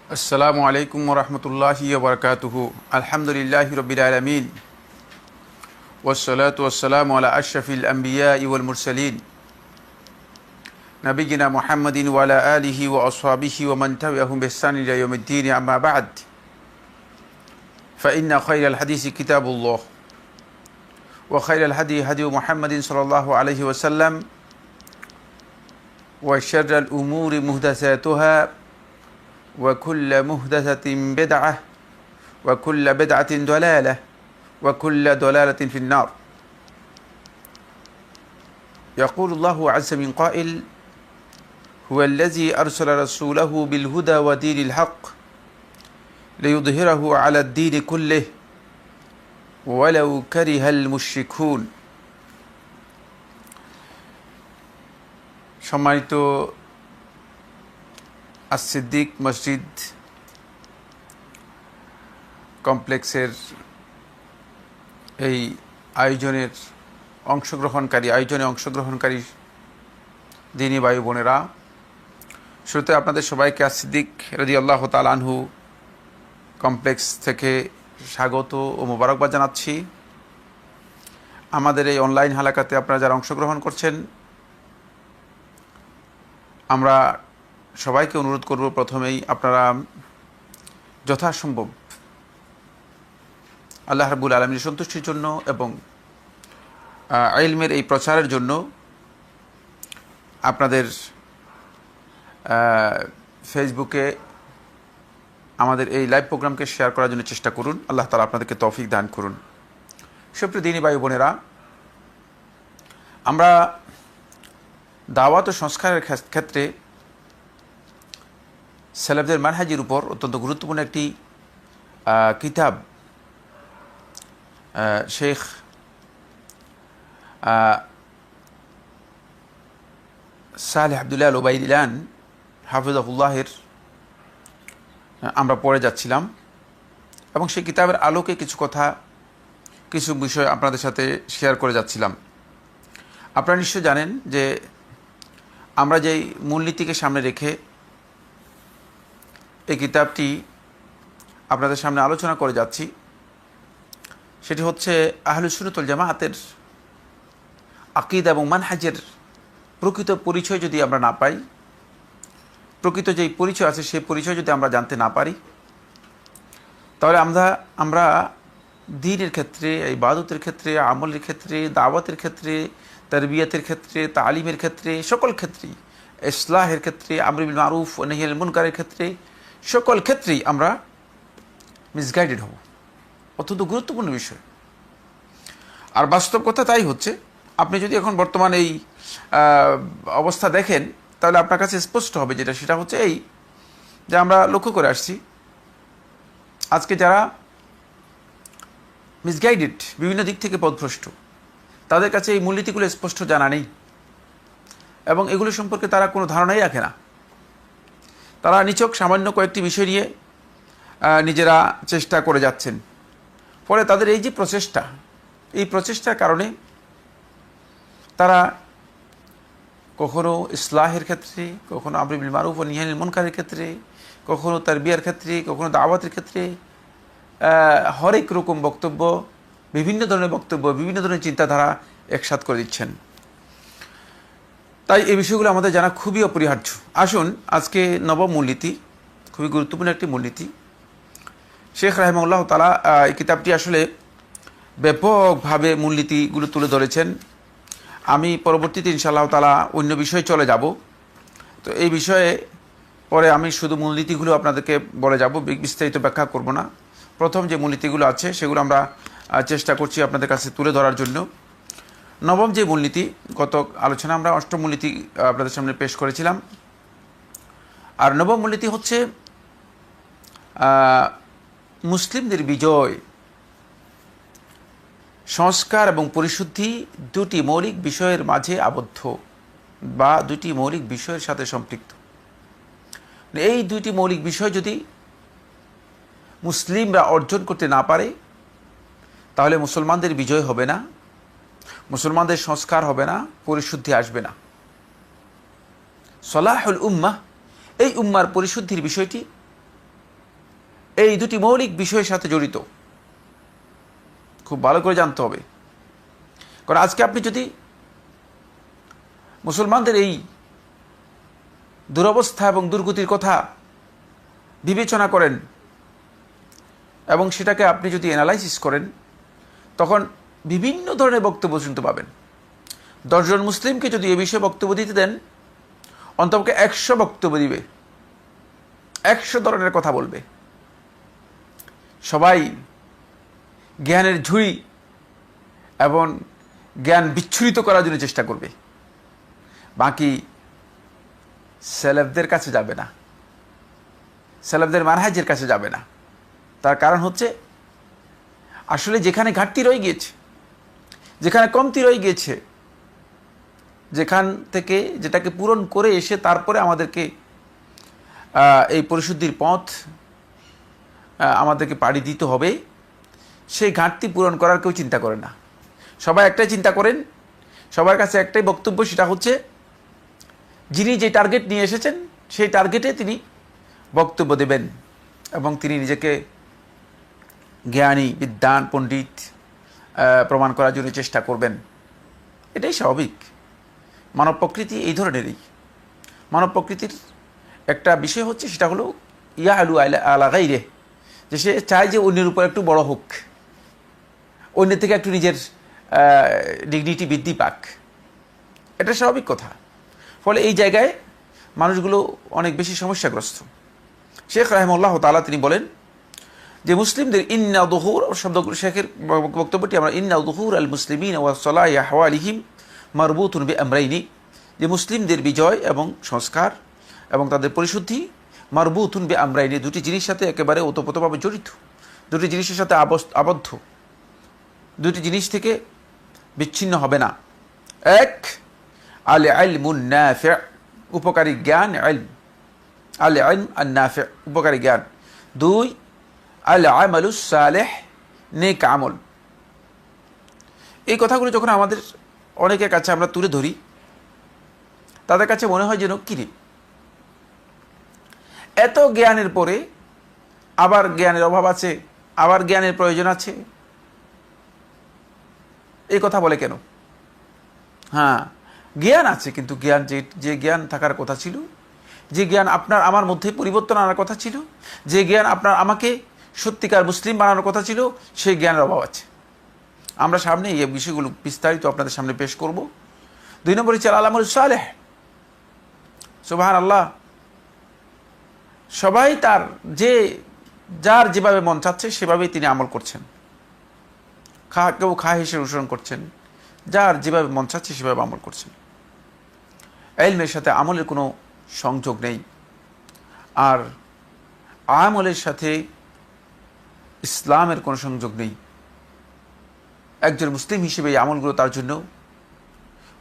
আসসালামু আলাইকুম ওরহমতুল্লাহি ওবরকাতুহু। আলহামদুলিল্লাহি রব্বিল আলামিন ওয়াসসালাতু ওয়াসসালামু আলা আশরাফিল আম্বিয়া ওয়াল মুরসালিন নবিয়িনা মুহাম্মাদিন ওয়া আলা আলিহি ওয়া আসহাবিহি ওয়া মান তাবি'আহুম বিইহসান ইলা ইয়াউমিদ্দিন, আম্মা বা'দ। ফাইন্না খায়রাল হাদিসি কিতাবুল্লাহ ওয়া খায়রাল হাদি হাদি মুহাম্মাদিন সাল্লাল্লাহু আলাইহি ওয়াসাল্লাম ওয়া শাররাল উমুরি মুহদাসাতুহা وكل محدثة بدعة وكل بدعة ضلالة وكل ضلالة في النار. يقول الله عز من قائل: هو الذي أرسل رسوله بالهدى ودين الحق ليظهره على الدين كله ولو كره المشركون. সম্মানিত সিদ্দিক মসজিদ কমপ্লেক্সের এই আয়োজনে অংশগ্রহণকারী দিনী ভাই বোনেরা, শুরুতে আপনাদের সবাইকে সিদ্দিক রাদিয়াল্লাহু তাআলা আনহু কমপ্লেক্স থেকে স্বাগত ও মোবারকবাদ জানাচ্ছি। আমাদের এই অনলাইন হালাকাতে আপনারা যারা অংশগ্রহণ করছেন, আমরা সবাইকে অনুরোধ করব, প্রথমেই আপনারা যথাসম্ভব আল্লাহ রাব্বুল আলামিনের সন্তুষ্টির জন্য এবং ইলমের এই প্রচারের জন্য আপনাদের ফেসবুকে আমাদের এই লাইভ প্রোগ্রামকে শেয়ার করার জন্য চেষ্টা করুন। আল্লাহ তাআলা আপনাদেরকে তৌফিক দান করুন। সুপ্রিয় দিনী ভাই বোনেরা, আমরা দাওয়াত ও সংস্কারের ক্ষেত্রে সেলেফদের মানহাজের উপর অত্যন্ত গুরুত্বপূর্ণ একটি কিতাব শেখ সালেহ আব্দুল্লাহ আল উবাইদিলান হাফিজাহুল্লাহের আমরা পড়ে যাচ্ছিলাম এবং সেই কিতাবের আলোকে কিছু বিষয় আপনাদের সাথে শেয়ার করে যাচ্ছিলাম। আপনারা নিশ্চয় জানেন যে আমরা যেই মূলনীতিকে সামনে রেখে এই কিতাবটি আপনাদের সামনে আলোচনা করে যাচ্ছি, সেটি হচ্ছে আহলুস সুন্নাত ওয়াল জামাআতের আকীদা এবং মানহাজের প্রকৃত পরিচয় যদি আমরা না পাই, প্রকৃত যেই পরিচয় আছে সেই পরিচয় যদি আমরা জানতে না পারি, তাহলে আমরা দ্বীনের ক্ষেত্রে, ইবাদতের ক্ষেত্রে, আমলের ক্ষেত্রে, দাওয়াতের ক্ষেত্রে, তারবিয়াতের ক্ষেত্রে, তালিমের ক্ষেত্রে, সকল ক্ষেত্রেই, ইসলাহের ক্ষেত্রে, আমর বিল মারুফ ওয়া নাহয়িল মুনকারের ক্ষেত্রে, সকল ক্ষেত্রেই আমরা মিসগাইডেড হব। অত্যন্ত গুরুত্বপূর্ণ বিষয়। আর বাস্তব কথা তাই হচ্ছে। আপনি যদি এখন বর্তমান এই অবস্থা দেখেন, তাহলে আপনার কাছে স্পষ্ট হবে সেটা হচ্ছে এই যে আমরা লক্ষ্য করে আসছি, আজকে যারা মিসগাইডেড, বিভিন্ন দিক থেকে পথভ্রষ্ট, তাদের কাছে এই মূলনীতিগুলো স্পষ্ট জানা নেই এবং এগুলো সম্পর্কে তারা কোনো ধারণাই রাখে না। তারা নিছক সামান্য কয়েকটি বিষয় নিয়ে নিজেরা চেষ্টা করে যাচ্ছেন। ফলে তাদের এই যে প্রচেষ্টার কারণে তারা কখনো ইসলাহের ক্ষেত্রে, কখনো আমর বিল মারুফ ওয়া নাহয়িল মুনকারের ক্ষেত্রে, কখনো তারবিয়ার ক্ষেত্রে, কখনো দাওয়াতের ক্ষেত্রে হরেক রকম বক্তব্য, বিভিন্ন ধরনের বক্তব্য, বিভিন্ন ধরনের চিন্তাধারা একসাথ করে দিচ্ছেন। তাই এই বিষয়গুলো আমাদের জানা খুবই অপরিহার্য। আসুন, আজকে নবম মূলনীতি, খুবই গুরুত্বপূর্ণ একটি মূলনীতি। শেখ রাহিমাহুল্লাহ তাআলা এই কিতাবটি আসলে ব্যাপকভাবে মূলনীতিগুলো তুলে ধরেছেন। আমি পরবর্তীতে ইনশাআল্লাহ তাআলা অন্য বিষয়ে চলে যাব। তো এই বিষয়ে পরে আমি শুধু মূলনীতিগুলো আপনাদেরকে বলে যাব, বিস্তারিত ব্যাখ্যা করব না। প্রথম যে মূলনীতিগুলো আছে সেগুলো আমরা চেষ্টা করছি আপনাদের কাছে তুলে ধরার জন্য। নবম যে মূলনীতি, গত আলোচনা আমরা অষ্টম মূলনীতি আপনাদের সামনে পেশ করেছিলাম। আর নবম মূলনীতি হচ্ছে মুসলিমদের বিজয়, সংস্কার এবং পরিশুদ্ধি দুটি মৌলিক বিষয়ের মাঝে আবদ্ধ বা দুটি মৌলিক বিষয়ের সাথে সম্পৃক্ত। এই দুইটি মৌলিক বিষয় যদি মুসলিমরা অর্জন করতে না পারে, তাহলে মুসলমানদের বিজয় হবে না, মুসলমানদের সংস্কার হবে না, পরিশুদ্ধি আসবে না। সলাহুল উম্মাহ, এই উম্মার পরিশুদ্ধির বিষয়টি এই দুটি মৌলিক বিষয়ের সাথে জড়িত। খুব ভালো করে জানতে হবে। কারণ আজকে আপনি যদি মুসলমানদের এই দুরবস্থা এবং দুর্গতির কথা বিবেচনা করেন এবং সেটাকে আপনি যদি অ্যানালাইসিস করেন, তখন বিভিন্ন ধরনের বক্তব্য শুনতে পাবেন। 10 জন মুসলিমকে যদি এ বিষয়ে বক্তব্য দিতে দেন, অন্তপক্ষে 100 বক্তব্য দিবে, 100 ধরনের কথা বলবে। সবাই জ্ঞানের ঝুড়ি এবং জ্ঞান বিচ্ছুরিত করার জন্য চেষ্টা করবে, বাকি সেলেফদের কাছে যাবে না, সেলেফদের মানহাজের কাছে যাবে না। তার কারণ হচ্ছে আসলে যেখানে ঘাটতি রয়ে গিয়েছে, যেখানে কমতি রয়ে গিয়েছে, যেখান থেকে যেটাকে পূরণ করে এসে তারপরে আমাদেরকে এই পরিশুদ্ধির পথ আমাদেরকে পাড়ি দিতে হবে, সেই ঘাটতি পূরণ করার কেউ চিন্তা করে না। সবাই একটাই চিন্তা করেন, সবার কাছে একটাই বক্তব্য, সেটা হচ্ছে যিনি যে টার্গেট নিয়ে এসেছেন সেই টার্গেটে তিনি বক্তব্য দেবেন এবং তিনি নিজেকে জ্ঞানী, বিদ্বান, পণ্ডিত প্রমাণ করার জন্য চেষ্টা করবেন। এটাই স্বাভাবিক। মানব প্রকৃতি এই ধরনেরই। মানব প্রকৃতির একটা বিষয় হচ্ছে সেটা হলো ইয়া আলু আলা গাইরে, যে সে চায় যে অন্যের উপর একটু বড় হোক, অন্যের থেকে একটু নিজের ডিগনিটি বৃদ্ধি পাক। এটা স্বাভাবিক কথা। ফলে এই জায়গায় মানুষগুলো অনেক বেশি সমস্যাগ্রস্ত। শেখ রাহিমাহুল্লাহ তাআলা তিনি বলেন যে মুসলিমদের ইন্না দুহুর শব্দগুলো, শেখের বক্তব্যটি আমরা ইন্না দুহুর আল মুসলিমিন ওয়া সলাহি আহওয়ালিহিম মারবুতুন বিআমরাইনি, যে মুসলিমদের বিজয় এবং সংস্কার এবং তাদের পরিশুদ্ধি মারবুতুন বিআমরাইনি, দুটি জিনিসের সাথে একেবারে ওতপ্রোতভাবে জড়িত, দুটি জিনিসের সাথে আবদ্ধ, দুটি জিনিস থেকে বিচ্ছিন্ন হবে না। এক, আল ইলমুন নাফি', উপকারী জ্ঞান, ইলম, আল ইলম আন নাফি', উপকারী জ্ঞান। 2, আল আমালুস সালেহ, নেক আমল। এই কথাগুলো যখন আমাদের অনেকের কাছে আমরা তুলে ধরি, তাদের কাছে মনে হয় যেন কিরে, এত জ্ঞানের পরে আবার জ্ঞানের অভাব আছে, আবার জ্ঞানের প্রয়োজন আছে, এই কথা বলে কেন? হ্যাঁ, জ্ঞান আছে, কিন্তু জ্ঞান যে জ্ঞান থাকার কথা ছিল, যে জ্ঞান আপনার আমার মধ্যে পরিবর্তন আনার কথা ছিল, যে জ্ঞান আপনার আমাকে সত্যিকার মুসলিম বানানোর কথা ছিল, সেই জ্ঞানের অভাব আছে। আমরা সামনে এই বিষয়গুলো বিস্তারিত আপনাদের সামনে পেশ করব। 2 নম্বর হচ্ছে আল আমালুস সালেহ। সুবহানাল্লাহ, সবাই যার যেভাবে মন চাচ্ছে সেভাবেই তিনি আমল করছেন। কেউ খাহেসে অনুসরণ করছেন, যার যেভাবে মন চাচ্ছে সেভাবে আমল করছেন। ইলমের সাথে আমলের কোনো সংযোগ নেই, আর আমলের সাথে ইসলামের কোনো সংযোগ নেই। একজন মুসলিম হিসেবে এই আমলগুলো তার জন্য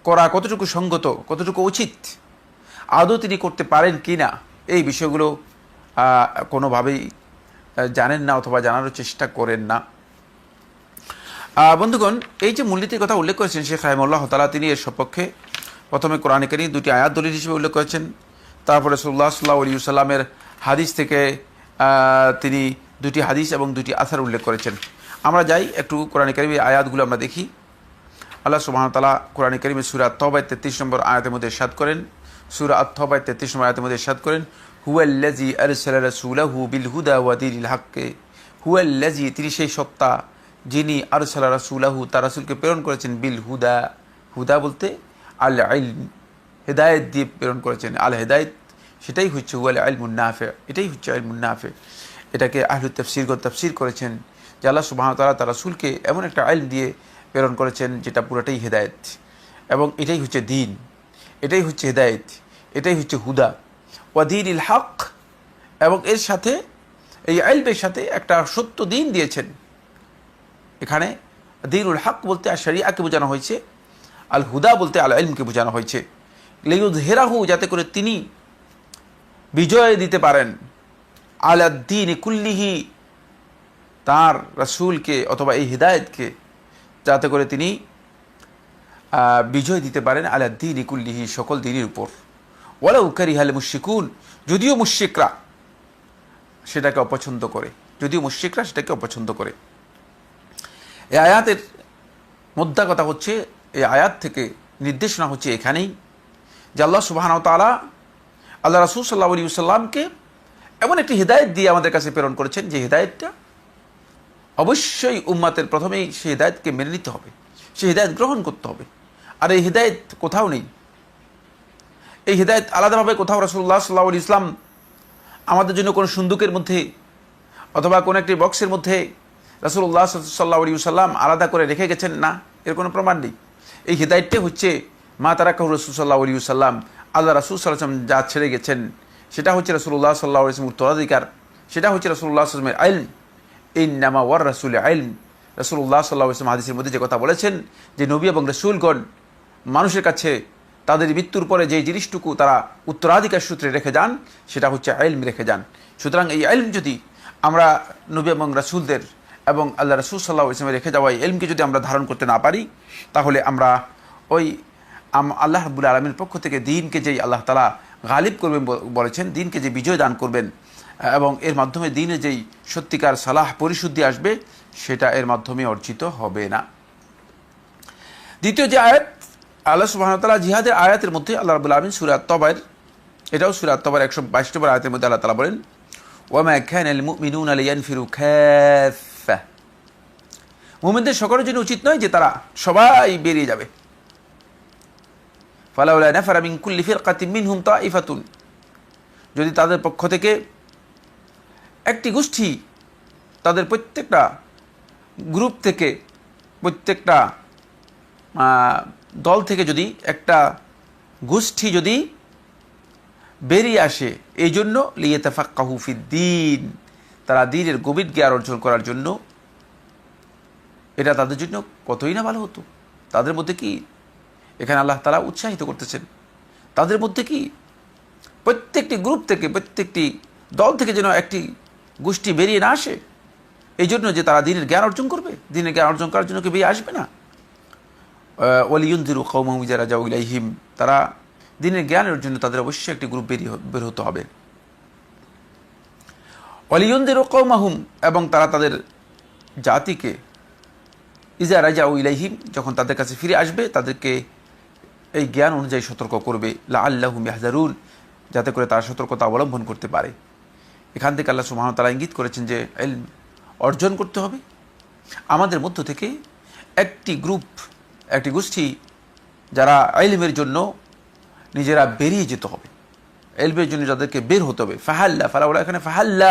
করা কতটুকু সঙ্গত, কতটুকু উচিত, আদৌ তিনি করতে পারেন কি না, এই বিষয়গুলো কোনোভাবেই জানেন না অথবা জানারও চেষ্টা করেন না। বন্ধুগণ, এই যে মূলনীতির কথা উল্লেখ করেছেন শেখ রাহিমাহুল্লাহ তাআলা, তিনি এর সপক্ষে প্রথমে কোরআনে কারীম 2টি আয়াত দলিল হিসেবে উল্লেখ করেছেন, তারপরে রাসূলুল্লাহ সাল্লাল্লাহু আলাইহি ওয়াসাল্লামের হাদিস থেকে তিনি 2টি হাদিস এবং 2টি আসার উল্লেখ করেছেন। আমরা যাই একটু কোরআনে কারীমের আয়াতগুলো আমরা দেখি। আল্লাহ সুবহানাহু ওয়া তাআলা কোরআনে কারীমে সূরা আত-তাওবা 33 নম্বর আয়াতের মধ্যে ইরশাদ করেন, সূরা আত-তাওবা 33 নম্বর আয়াতের মধ্যে ইরশাদ করেন, হুয়াল্লাযী আরসালা রাসূলাহু বিল হুদা ওয়া দীনিল হক, হুয়াল্লাযী, তিনি সেই সত্তা যিনি আরসালা রাসূলাহু, তার রাসূলকে প্রেরণ করেছেন, বিল হুদা, হুদা বলতে আল ইলম, হেদায়েত দিয়ে প্রেরণ করেছেন। আল হেদায়েত সেটাই হচ্ছে হুয়াল ইলমুন নাফি', এটাই হচ্ছে ইলমুন নাফি'। এটাকে আহলুত তাফসীরগণ তাফসীর করেছেন যে আল্লাহ সুবহানাহু ওয়া তাআলা তার রাসূলকে এমন একটা ইলম দিয়ে প্রেরণ করেছেন যেটা পুরোটাই হেদায়েত, এবং এটাই হচ্ছে দ্বীন, এটাই হচ্ছে হেদায়েত, এটাই হচ্ছে হুদা। ওয়া দীনিল হক, এবং এর সাথে এই ইলমের সাথে একটা সত্য দ্বীন দিয়েছেন। এখানে দীনুল হক বলতে আর শরিয়াকে বোঝানো হয়েছে, আল হুদা বলতে আল ইলমকে বোঝানো হয়েছে। লিইয়ুযহিরাহু, যাতে করে তিনি বিজয় দিতে পারেন, আলাদ্দীন কুল্লিহি, তার রাসূলকে অথবা এই হিদায়াতকে যাতে করে তিনি বিজয় দিতে পারেন, আলাদ্দীন কুল্লিহি, সকল দিনের উপর। ওয়ালাউ কারিহাল মুশরিকুন, যদিও মুশরিকরা সেটাকে অপছন্দ করে, যদিও মুশরিকরা সেটাকে অপছন্দ করে। এই আয়াতের মোদ্দা কথা হচ্ছে, এই আয়াত থেকে নির্দেশনা হচ্ছে এখানেই যে আল্লাহ সুবহানাহু ওয়া তাআলা আল্লাহ রাসূল সাল্লাল্লাহু আলাইহি ওয়াসাল্লামকে এমন একটি হিদায়াত দিয়ে আমাদের কাছে প্রেরণ করেছেন যে হিদায়াতটা অবশ্যই উম্মাতের প্রথমেই সেই হিদায়াতকে মেনে নিতে হবে, সেই হিদায়াত গ্রহণ করতে হবে। আর এই হিদায়াত কোথাও নেই, এই হিদায়াত আলাদাভাবে কোথাও রাসূলুল্লাহ সাল্লাল্লাহু আলাইহি ওয়াসাল্লাম আমাদের জন্য কোনো সন্দুকের মধ্যে অথবা কোনো একটি বক্সের মধ্যে রাসূলুল্লাহ সাল্লাল্লাহু আলাইহি ওয়াসাল্লাম আলাদা করে রেখে গেছেন, না, এর কোনো প্রমাণ নেই। এই হিদায়াতটি হচ্ছে মা তারাকাহু রাসূল সাল্লাল্লাহু আলাইহি ওয়াসাল্লাম, আল্লাহ রাসূল সাল্লাল্লাহু আলাইহি ওয়াসাল্লাম যা ছেড়ে গেছেন সেটা হচ্ছে রাসূলুল্লাহ সাল্লাল্লাহু আলাইহি ওয়াসাল্লামের উত্তরাধিকার, সেটা হচ্ছে রাসূলুল্লাহ সাল্লাল্লাহু আলাইহি ওয়াসাল্লামের ইলম। ইন্নামা ওয়ার রাসূল ইলম, রাসূলুল্লাহ সাল্লাল্লাহু আলাইহি ওয়াসাল্লাম হাদিসের মধ্যে যে কথা বলেছেন যে নবী এবং রাসূলগণ মানুষের কাছে তাদের মৃত্যুর পরে যে জিনিসটুকু তারা উত্তরাধিকার সূত্রে রেখে যান সেটা হচ্ছে ইলম রেখে যান। সুতরাং এই ইলম যদি আমরা নবী এবং রাসূলদের এবং আল্লাহ রাসূল সাল্লাল্লাহু আলাইহি ওয়াসাল্লাম রেখে যাওয়া এই ইলমকে যদি আমরা ধারণ করতে না পারি, তাহলে আমরা ওই আল্লাহ রাব্বুল আলামিনের পক্ষ থেকে দ্বীনকে যেই আল্লাহ তাআলা গালিব করবেন বলেছেন, দ্বীনকে যে বিজয় দান করবেন এবং এর মাধ্যমে দ্বীনে যেই সত্যিকার সালাহ পরিশুদ্ধি আসবে সেটা এর মাধ্যমে অর্জিত হবে না। দ্বিতীয় যে আয়াত আল্লাহ সুবহানাহু ওয়া তাআলা জিহাদের আয়াতের মধ্যে আল্লাহ রাব্বুল আলামিন সূরা আত-তাওবার, এটাও সূরা আত-তাওবার 122 নম্বর আয়াতের মধ্যে আল্লাহ তাআলা বলেন ওয়ামা কানাল মুমিনুনা লিয়ানফিরু কাফা, মুমিনদের সকলের জন্য উচিত নয় যে তারা সবাই বেরিয়ে যাবে। ফালাউলা নাফারা মিন কুল্লি ফিরকাতিন মিনহুম তাইফাতুন, যদি তাদের পক্ষ থেকে একটি গোষ্ঠী, তাদের প্রত্যেকটা গ্রুপ থেকে, প্রত্যেকটা দল থেকে যদি একটা গোষ্ঠী যদি বেরিয়ে আসে, এই জন্য লিয়াতাফাক্কাহু ফিদ্দীন, তারা দ্বীনের গভীর জ্ঞান অর্জন করার জন্য, এটা তাদের জন্য কতই না ভালো হতো। তাদের মধ্যে কি এখানে আল্লাহ তাআলা উৎসাহিত করতেছেন, তাদের মধ্যে কি প্রত্যেকটি গ্রুপ থেকে, প্রত্যেকটি দল থেকে যেন একটি গোষ্ঠী বেরিয়ে না আসে, এই জন্য যে তারা দ্বীনের জ্ঞান অর্জন করবে, দ্বীনের জ্ঞান অর্জন করার জন্য কি বেরিয়ে আসবে না। ওয়ালিয়ুনযিরু কওমাহুম ইযা রাজাউ ইলাইহিম, তারা দ্বীনের জ্ঞানের জন্য তাদের অবশ্যই একটি গ্রুপ বের হতে হবে। ওয়ালিয়ুনযিরু কওমাহুম, এবং তারা তাদের জাতিকে ইযা রাজাউ ইলাইহিম, যখন তাদের কাছে ফিরে আসবে তাদেরকে এই জ্ঞান অনুযায়ী সতর্ক করবে, লাআল্লাহুম ইয়াহযারুন, যাতে করে তারা সতর্কতা অবলম্বন করতে পারে। এখান থেকে আল্লাহ সুবহানাহু ওয়া তাআলা ইঙ্গিত করেছেন যে ইলম অর্জন করতে হবে। আমাদের মধ্য থেকে একটি গ্রুপ, একটি গোষ্ঠী যারা ইলমের জন্য নিজেরা বেরিয়ে যেতে হবে, ইলমের জন্য যাদেরকে বের হতে হবে। ফাহাল্লা, ফালাউলা, এখানে ফাহাল্লা,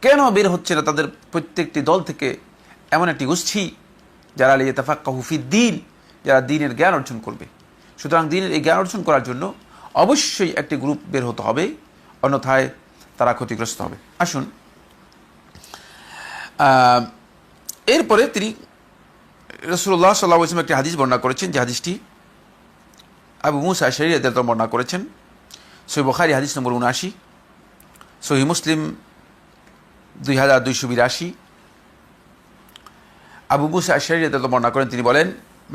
কেন বের হচ্ছে না তাদের প্রত্যেকটি দল থেকে এমন একটি গোষ্ঠী যারা লিয়াতাফাক্কাহু ফিদ্দীন, যারা দ্বীনের জ্ঞান অর্জন করবে। সুতরাং দ্বীনের এই জ্ঞান অর্জন করার জন্য অবশ্যই একটি গ্রুপ বের হতে হবে, অন্যথায় তারা ক্ষতিগ্রস্ত হবে। আসুন, এরপরে তিনি রাসূলুল্লাহ সাল্লাল্লাহু আলাইহি ওয়াসাল্লাম একটি হাদিস বর্ণনা করেছেন, যে হাদিসটি আবু মুসা আশআরী রাদিয়াল্লাহু আনহু বর্ণনা করেছেন। সহিহ বুখারী হাদিস নম্বর ৭৯, সহিহ মুসলিম 2282। আবু মুসা আশআরী রাদিয়াল্লাহু আনহু বর্ণনা করেন, তিনি বলেন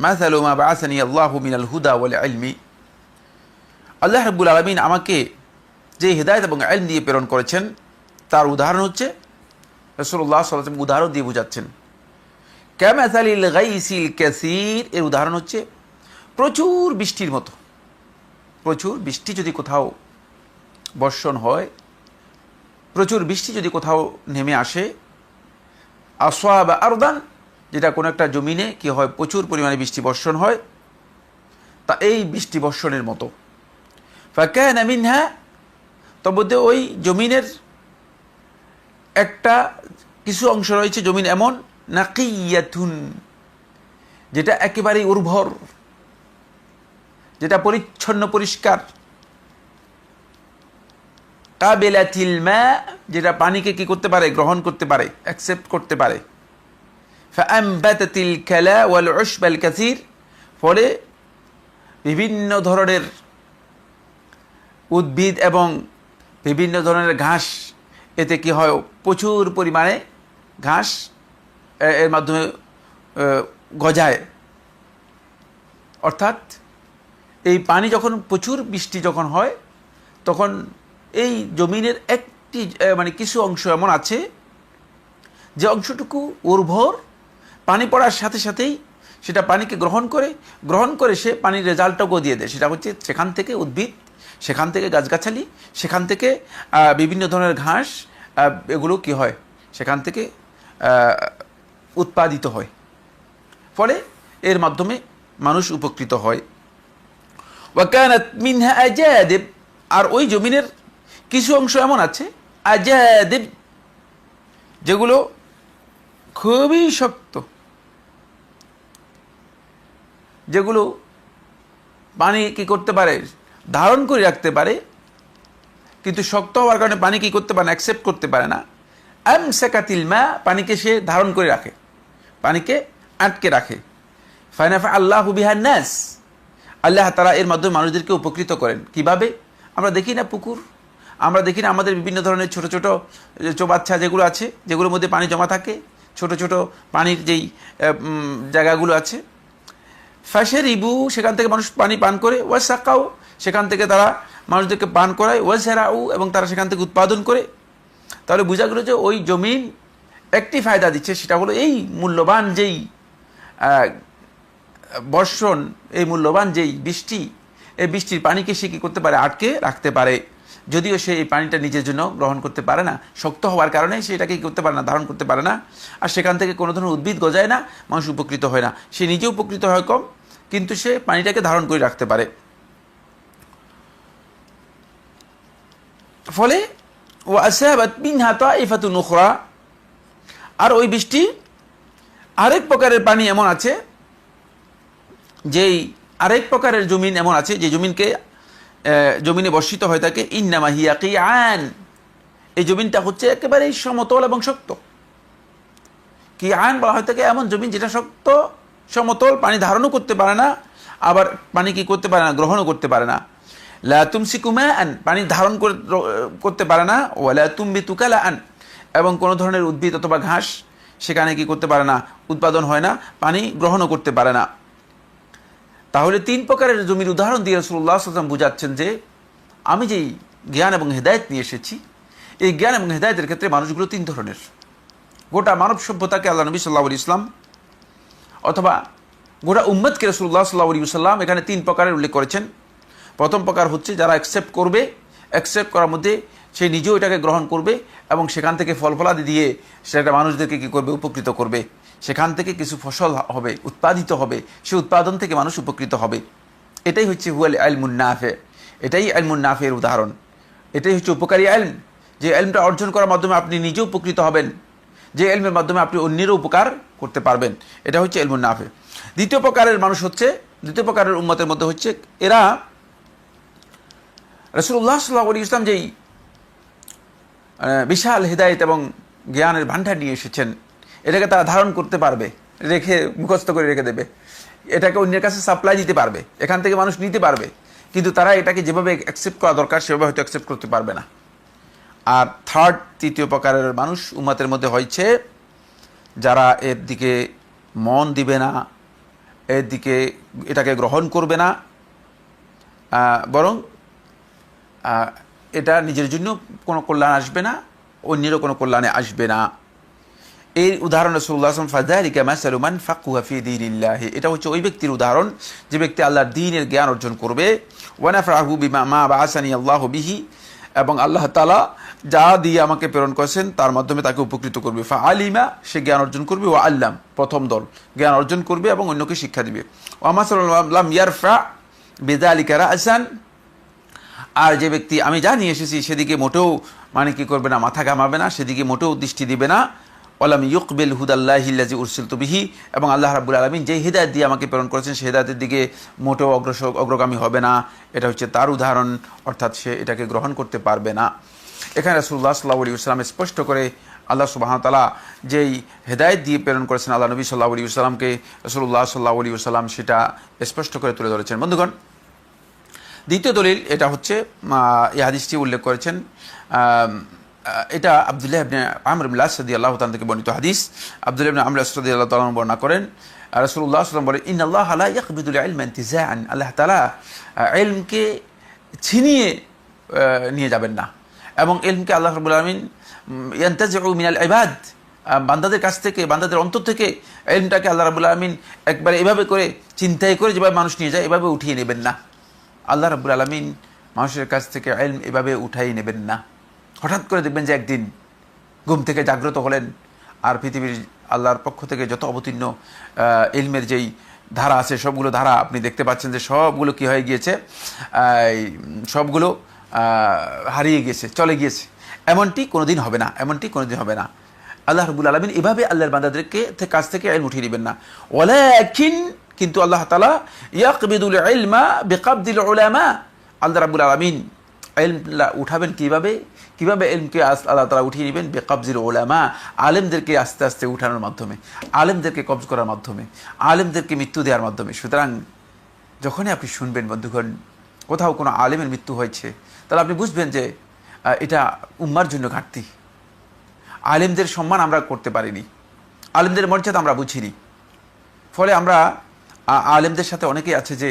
মাসালু মা বাআসানি আল্লাহু মিনাল হুদা ওয়াল ইলমি, আল্লাহ রাব্বুল আলামিন আমাকে যে হিদায়াত এবং ইলম দিয়ে প্রেরণ করেছেন তার উদাহরণ হচ্ছে, রাসূলুল্লাহ সাল্লাল্লাহু আলাইহি ওয়াসাল্লাম উদাহরণ দিয়ে বোঝাচ্ছেন, কামাসালিল গাইসিল কাসীর, এর উদাহরণ হচ্ছে প্রচুর বৃষ্টির মতো। প্রচুর বৃষ্টি যদি কোথাও বর্ষণ হয়, প্রচুর বৃষ্টি যদি কোথাও নেমে আসে, আসওয়াবা আরদান, যেটা কোনো একটা জমিনে কি হয়, প্রচুর পরিমাণে বৃষ্টি বর্ষণ হয়, তা এই বৃষ্টি বর্ষণের মতো। ফাকানা মিনহা, তবে ওই জমিনের একটা কিছু অংশ রয়েছে, জমিন এমন নাকিয়াতুন, যেটা একেবারেই উর্বর, যেটা পরিচ্ছন্ন পরিষ্কার, কাবিলাতিল মা, যেটা পানিকে কি করতে পারে, গ্রহণ করতে পারে, অ্যাকসেপ্ট করতে পারে। ফাআমবাতাতিল কালা ওয়াল উশবাল কাসীর, ফলে বিভিন্ন ধরনের উদ্ভিদ এবং বিভিন্ন ধরনের ঘাস, এতে কি হয়, প্রচুর পরিমাণে ঘাস এর মাধ্যমে গজায়। অর্থাৎ এই পানি যখন প্রচুর বৃষ্টি যখন হয়, তখন এই জমিনের একটি কিছু অংশ এমন আছে যে অংশটুকু উর্বর, পানি পড়ার সাথে সাথেই সেটা পানিকে গ্রহণ করে সে পানির রেজাল্টটাও দিয়ে দেয়। সেটা হচ্ছে সেখান থেকে উদ্ভিদ, সেখান থেকে গাছগাছালি, সেখান থেকে বিভিন্ন ধরনের ঘাস, এগুলো কি হয়, সেখান থেকে উৎপাদিত হয়। ফলে এর মাধ্যমে মানুষ উপকৃত হয়। ওয়াকানাত মিনহা আজাদিব, আর ওই জমিনের কিছু অংশ এমন আছে আজাদিব, যেগুলো খুবই শক্ত, যেগুলো পানি কি করতে পারে, ধারণ করে রাখতে পারে, কিন্তু শক্ত হওয়ার কারণে পানি কি করতে পারে না, অ্যাকসেপ্ট করতে পারে না। আমসাকাতিল মা, পানিকে সে ধারণ করে রাখে, পানিকে আটকে রাখে। ফানাফা আল্লাহু বিহান নাস, আল্লাহ তাআলা এর মাধ্যমে মানুষদেরকে উপকৃত করেন। কিভাবে? আমরা দেখি না পুকুর, আমরা দেখি না আমাদের বিভিন্ন ধরনের ছোট ছোট চৌবাচ্চা যেগুলো আছে, যেগুলোর মধ্যে পানি জমা থাকে, ছোট ছোট পানির যেই জায়গাগুলো আছে, ফাশারিবু, সেখান থেকে মানুষ পানি পান করে, ওয়াসাকাউ, সেখান থেকে তারা মানুষদেরকে পান করায়, ওয়াজারাউ, এবং তারা সেখান থেকে উৎপাদন করে। তাহলে বোঝা গেল যে ওই জমিন একটি ফায়দা দিচ্ছে, সেটা হলো এই মূল্যবান যেই বর্ষণ, এই মূল্যবান যেই বৃষ্টি, এই বৃষ্টির পানিকে সে কী করতে পারে, আটকে রাখতে পারে। যদিও সে এই পানিটা নিজের জন্য গ্রহণ করতে পারে না, শক্ত হওয়ার কারণে সে এটাকে কী করতে পারে না, ধারণ করতে পারে না। আর সেখান থেকে কোনো ধরনের উদ্ভিদ গজায় না, মানুষ উপকৃত হয় না। সে নিজে উপকৃত হয় কম, কিন্তু সে পানিটাকে ধারণ করে রাখতে পারে। ফলে ওয়াসাবাত মিনহা তাইফাতুন উখরা, আর ওই বৃষ্টি আরেক প্রকারের পানি এমন আছে, যেই আরেক প্রকারের জমিন এমন আছে, যে জমিনে বর্ষিত হয়ে থাকে। ইন্নামা হিয়া কিআন, এই জমিনটা হচ্ছে একেবারেই সমতল এবং শক্ত। কিআন বলা হয়ে থাকে এমন জমিন যেটা শক্ত, সমতল, পানি ধারণও করতে পারে না, আবার পানি কি করতে পারে না, গ্রহণও করতে পারে না। লা তুমসিকু মাআন, পানি ধারণ করতে পারে না। ওয়ালা তুমবিতু কালাআন, এবং কোনো ধরনের উদ্ভিদ অথবা ঘাস সেখানে কি করতে পারে না, উৎপাদন হয় না, পানি গ্রহণও করতে পারে না। তাহলে তিন প্রকারের জমির উদাহরণ দিয়ে রাসূলুল্লাহ সাল্লাল্লাহু আলাইহি ওয়াসাল্লাম বুঝাচ্ছেন যে আমি যেই জ্ঞান এবং হেদায়েত নিয়ে এসেছি, এই জ্ঞান এবং হেদায়েতের ক্ষেত্রে মানুষগুলো তিন ধরনের। গোটা মানব সভ্যতাকে আল্লাহ নবী সাল্লাল্লাহু আলাইহি ওয়াসাল্লাম অথবা গোটা উম্মতকে রাসূলুল্লাহ সাল্লাল্লাহু আলাইহি ওয়াসাল্লাম এখানে তিন প্রকারের উল্লেখ করেছেন। প্রথম প্রকার হচ্ছে যারা অ্যাকসেপ্ট করবে, অ্যাকসেপ্ট করার মধ্যে সে নিজেও এটাকে গ্রহণ করবে এবং সেখান থেকে ফলফলাদি দিয়ে সেটা মানুষদেরকে কী করবে, উপকৃত করবে। সেখান থেকে কিছু ফসল হবে, উৎপাদিত হবে, সে উৎপাদন থেকে মানুষ উপকৃত হবে। এটাই হচ্ছে হুয়াল ইলমুন নাফে, এটাই ইলমুন নাফের উদাহরণ। এটাই হচ্ছে উপকারী ইলম, যে ইলমটা অর্জন করার মাধ্যমে আপনি নিজেও উপকৃত হবেন, যে ইলমের মাধ্যমে আপনি অন্যেরও উপকার করতে পারবেন। এটা হচ্ছে ইলমুন নাফে। দ্বিতীয় প্রকারের মানুষ হচ্ছে, দ্বিতীয় প্রকারের উম্মতের মধ্যে হচ্ছে এরা রাসূলুল্লাহ সাল্লাল্লাহু আলাইহি ওয়াসাল্লাম যেই বিশাল হিদায়াত এবং জ্ঞানের ভান্ডার নিয়ে এসেছেন, এটাকে তারা ধারণ করতে পারবে, রেখে মুখস্থ করে রেখে দেবে, এটাকে অন্যের কাছে সাপ্লাই দিতে পারবে, এখান থেকে মানুষ নিতে পারবে, কিন্তু তারা এটাকে যেভাবে অ্যাকসেপ্ট করা দরকার সেভাবে হয়তো অ্যাকসেপ্ট করতে পারবে না। আর তৃতীয় প্রকারের মানুষ উম্মতের মধ্যে হয়েছে যারা এর দিকে মন দিবে না, এর দিকে এটাকে গ্রহণ করবে না, বরং এটা নিজের জন্য কোনো কল্যাণ আসবে না, অন্যেরও কোনো কল্যাণে আসবে না। এই উদাহরণ রাসূলুল্লাহ সাল্লাল্লাহু আলাইহি ওয়াসাল্লাম ফাযালিকা মাসালু মান ফাকহুয়া ফি দীনিল্লাহ, এটা হচ্ছে ওই ব্যক্তির উদাহরণ যে ব্যক্তি আল্লাহর দ্বীনের জ্ঞান অর্জন করবে। ওয়া নাফআহু বিমা মা বাআসানি আল্লাহু বিহি, এবং আল্লাহ তাআলা যা দিয়ে আমাকে প্রেরণ করেছেন তার মাধ্যমে তাকে উপকৃত করবে। ফাআলিমা, সে জ্ঞান অর্জন করবে। ওয়া আল্লাম, প্রথম দল জ্ঞান অর্জন করবে এবং অন্যকে শিক্ষা দিবে। ওয়া মাসালু লাম ইয়ারফা বিযালিকা রাসান, আর যে ব্যক্তি আমি যা নিয়ে এসেছি সেদিকে মোটেও মানে কি করবে না, মাথা ঘামাবে না, সেদিকে মোটেও দৃষ্টি দিবে না। ওয়ালাম ইউকবিল হুদাল্লাহি আল্লাযী উরসিলতু বিহি, এবং আল্লাহ রাব্বুল আলামিন যেই হিদায়াত দিয়ে আমাকে প্রেরণ করেছেন সেই হিদায়াতের দিকে মোটেও অগ্রগামী হবে না। এটা হচ্ছে তার উদাহরণ, অর্থাৎ সে এটাকে গ্রহণ করতে পারবে না। এখানে রাসূলুল্লাহ সাল্লাল্লাহু আলাইহি ওয়াসাল্লাম স্পষ্ট করে আল্লাহ সুবহানাহু ওয়া তাআলা যেই হিদায়াত দিয়ে প্রেরণ করেছেন আল্লাহ নবী সাল্লাল্লাহু আলাইহি ওয়াসাল্লামকে, রাসূলুল্লাহ সাল্লাল্লাহু আলাইহি ওয়াসাল্লাম সেটা স্পষ্ট করে তুলে ধরেছেন। বন্ধুগণ, দ্বিতীয় দলিল এটা হচ্ছে এই হাদিসটি উল্লেখ করেছেন, এটা আব্দুল্লাহ ইবনে আমর ইবনে আস রাদিয়াল্লাহু তাআলা থেকে বর্ণিত হাদিস। আব্দুল্লাহ ইবনে আমর রাদিয়াল্লাহু তাআলা বর্ণনা করেন, রাসূলুল্লাহ সাল্লাল্লাহু আলাইহি ওয়াসাল্লাম বলেন, ইন্নাল্লাহা লা ইয়াকবিদুল ইলমা ইনতিজাআন, আল্লাহ তাআলা ইলমকে ছিনিয়ে নিয়ে যাবেন না, এবং ইলমকে আল্লাহ রাব্বুল আলামিন ইয়ানতাজিউ মিনাল ইবাদ, বান্দাদের কাছ থেকে, বান্দাদের অন্তর থেকে ইলমটাকে আল্লাহ রাব্বুল আলামিন একবারে এভাবে করে চিন্তাই করে যেভাবে মানুষ নিয়ে যায় এভাবে উঠিয়ে নেবেন না। আল্লাহ রাব্বুল আলামিন মানুষের কাছ থেকে ইলম এভাবে উঠাই নেবেন না। হঠাৎ করে দেখবেন যে একদিন ঘুম থেকে জাগ্রত হলেন, আর পৃথিবীর আল্লাহর পক্ষ থেকে যত অবতীর্ণ ইলমের যেই ধারা আছে সবগুলো ধারা আপনি দেখতে পাচ্ছেন যে সবগুলো কি হয়ে গিয়েছে, সবগুলো হারিয়ে গিয়েছে, চলে গিয়েছে। এমনটি কোনোদিন হবে না, এমনটি কোনোদিন হবে না। আল্লাহ রাব্বুল আলামিন এভাবে আল্লাহর বান্দাদেরকে কাছ থেকে ইলম উঠিয়ে নেবেন না। ওয়ালাকিন, কিন্তু আল্লাহ তাআলা ইয়াকবিদুল ইলমা বিকাবদিল উলামা, আল্লাহ রাব্বুল আলামিন ইলম উঠাবেন কিভাবে, কিভাবে ইলমকে আল্লাহ তাআলা উঠিয়ে নেবেন? বিকাবদিল উলামা, আলেমদেরকে আস্তে আস্তে উঠানোর মাধ্যমে, আলেমদেরকে কবজ করার মাধ্যমে, আলেমদেরকে মৃত্যু দেওয়ার মাধ্যমে। সুতরাং যখনই আপনি শুনবেন বন্ধুগণ কোথাও কোনো আলেমের মৃত্যু হয়েছে, তাহলে আপনি বুঝবেন যে এটা উম্মার জন্য ঘাটতি। আলেমদের সম্মান আমরা করতে পারিনি, আলেমদের মর্যাদা আমরা বুঝিনি। ফলে আমরা আলেমদের সাথে অনেকেই আছে যে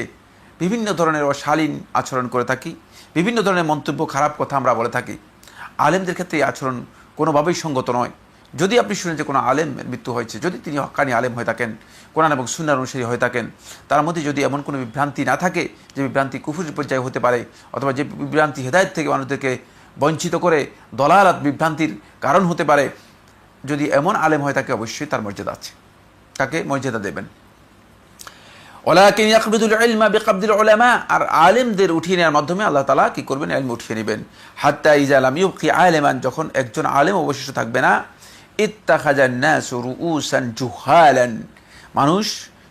বিভিন্ন ধরনের অশালীন আচরণ করে থাকি, বিভিন্ন ধরনের মন্তব্য, খারাপ কথা আমরা বলে থাকি। আলেমদের ক্ষেত্রে এই আচরণ কোনোভাবেই সঙ্গত নয়। যদি আপনি শুনেন যে কোনো আলেমের মৃত্যু হয়েছে, যদি তিনি হক্কানি আলেম হয়ে থাকেন, কোরআন এবং সুন্নাহর অনুসারী হয়ে থাকেন, তার মধ্যে যদি এমন কোনো বিভ্রান্তি না থাকে যে বিভ্রান্তি কুফরের পর্যায়ে হতে পারে, অথবা যে বিভ্রান্তি হেদায়েত থেকে মানুষদেরকে বঞ্চিত করে দলালাত বিভ্রান্তির কারণ হতে পারে, যদি এমন আলেম হয় থাকে অবশ্যই তার মর্যাদা আছে, তাকে মর্যাদা দেবেন। ওয়ালাকিন ইয়াকবিদুল ইলমা বিকাবদিল উলামা, আর আলেমদের উঠিয়ে নেওয়ার মাধ্যমে আল্লাহ তাআলা কি করবেন? ইলম উঠিয়ে নেবেন। হাত্তা ইজা লাম ইউবকি আলিমান, যখন একজন আলেম অবশিষ্ট থাকবে না, ইত্তাখাযান নাসু রুউসান জুহালান, মানুষ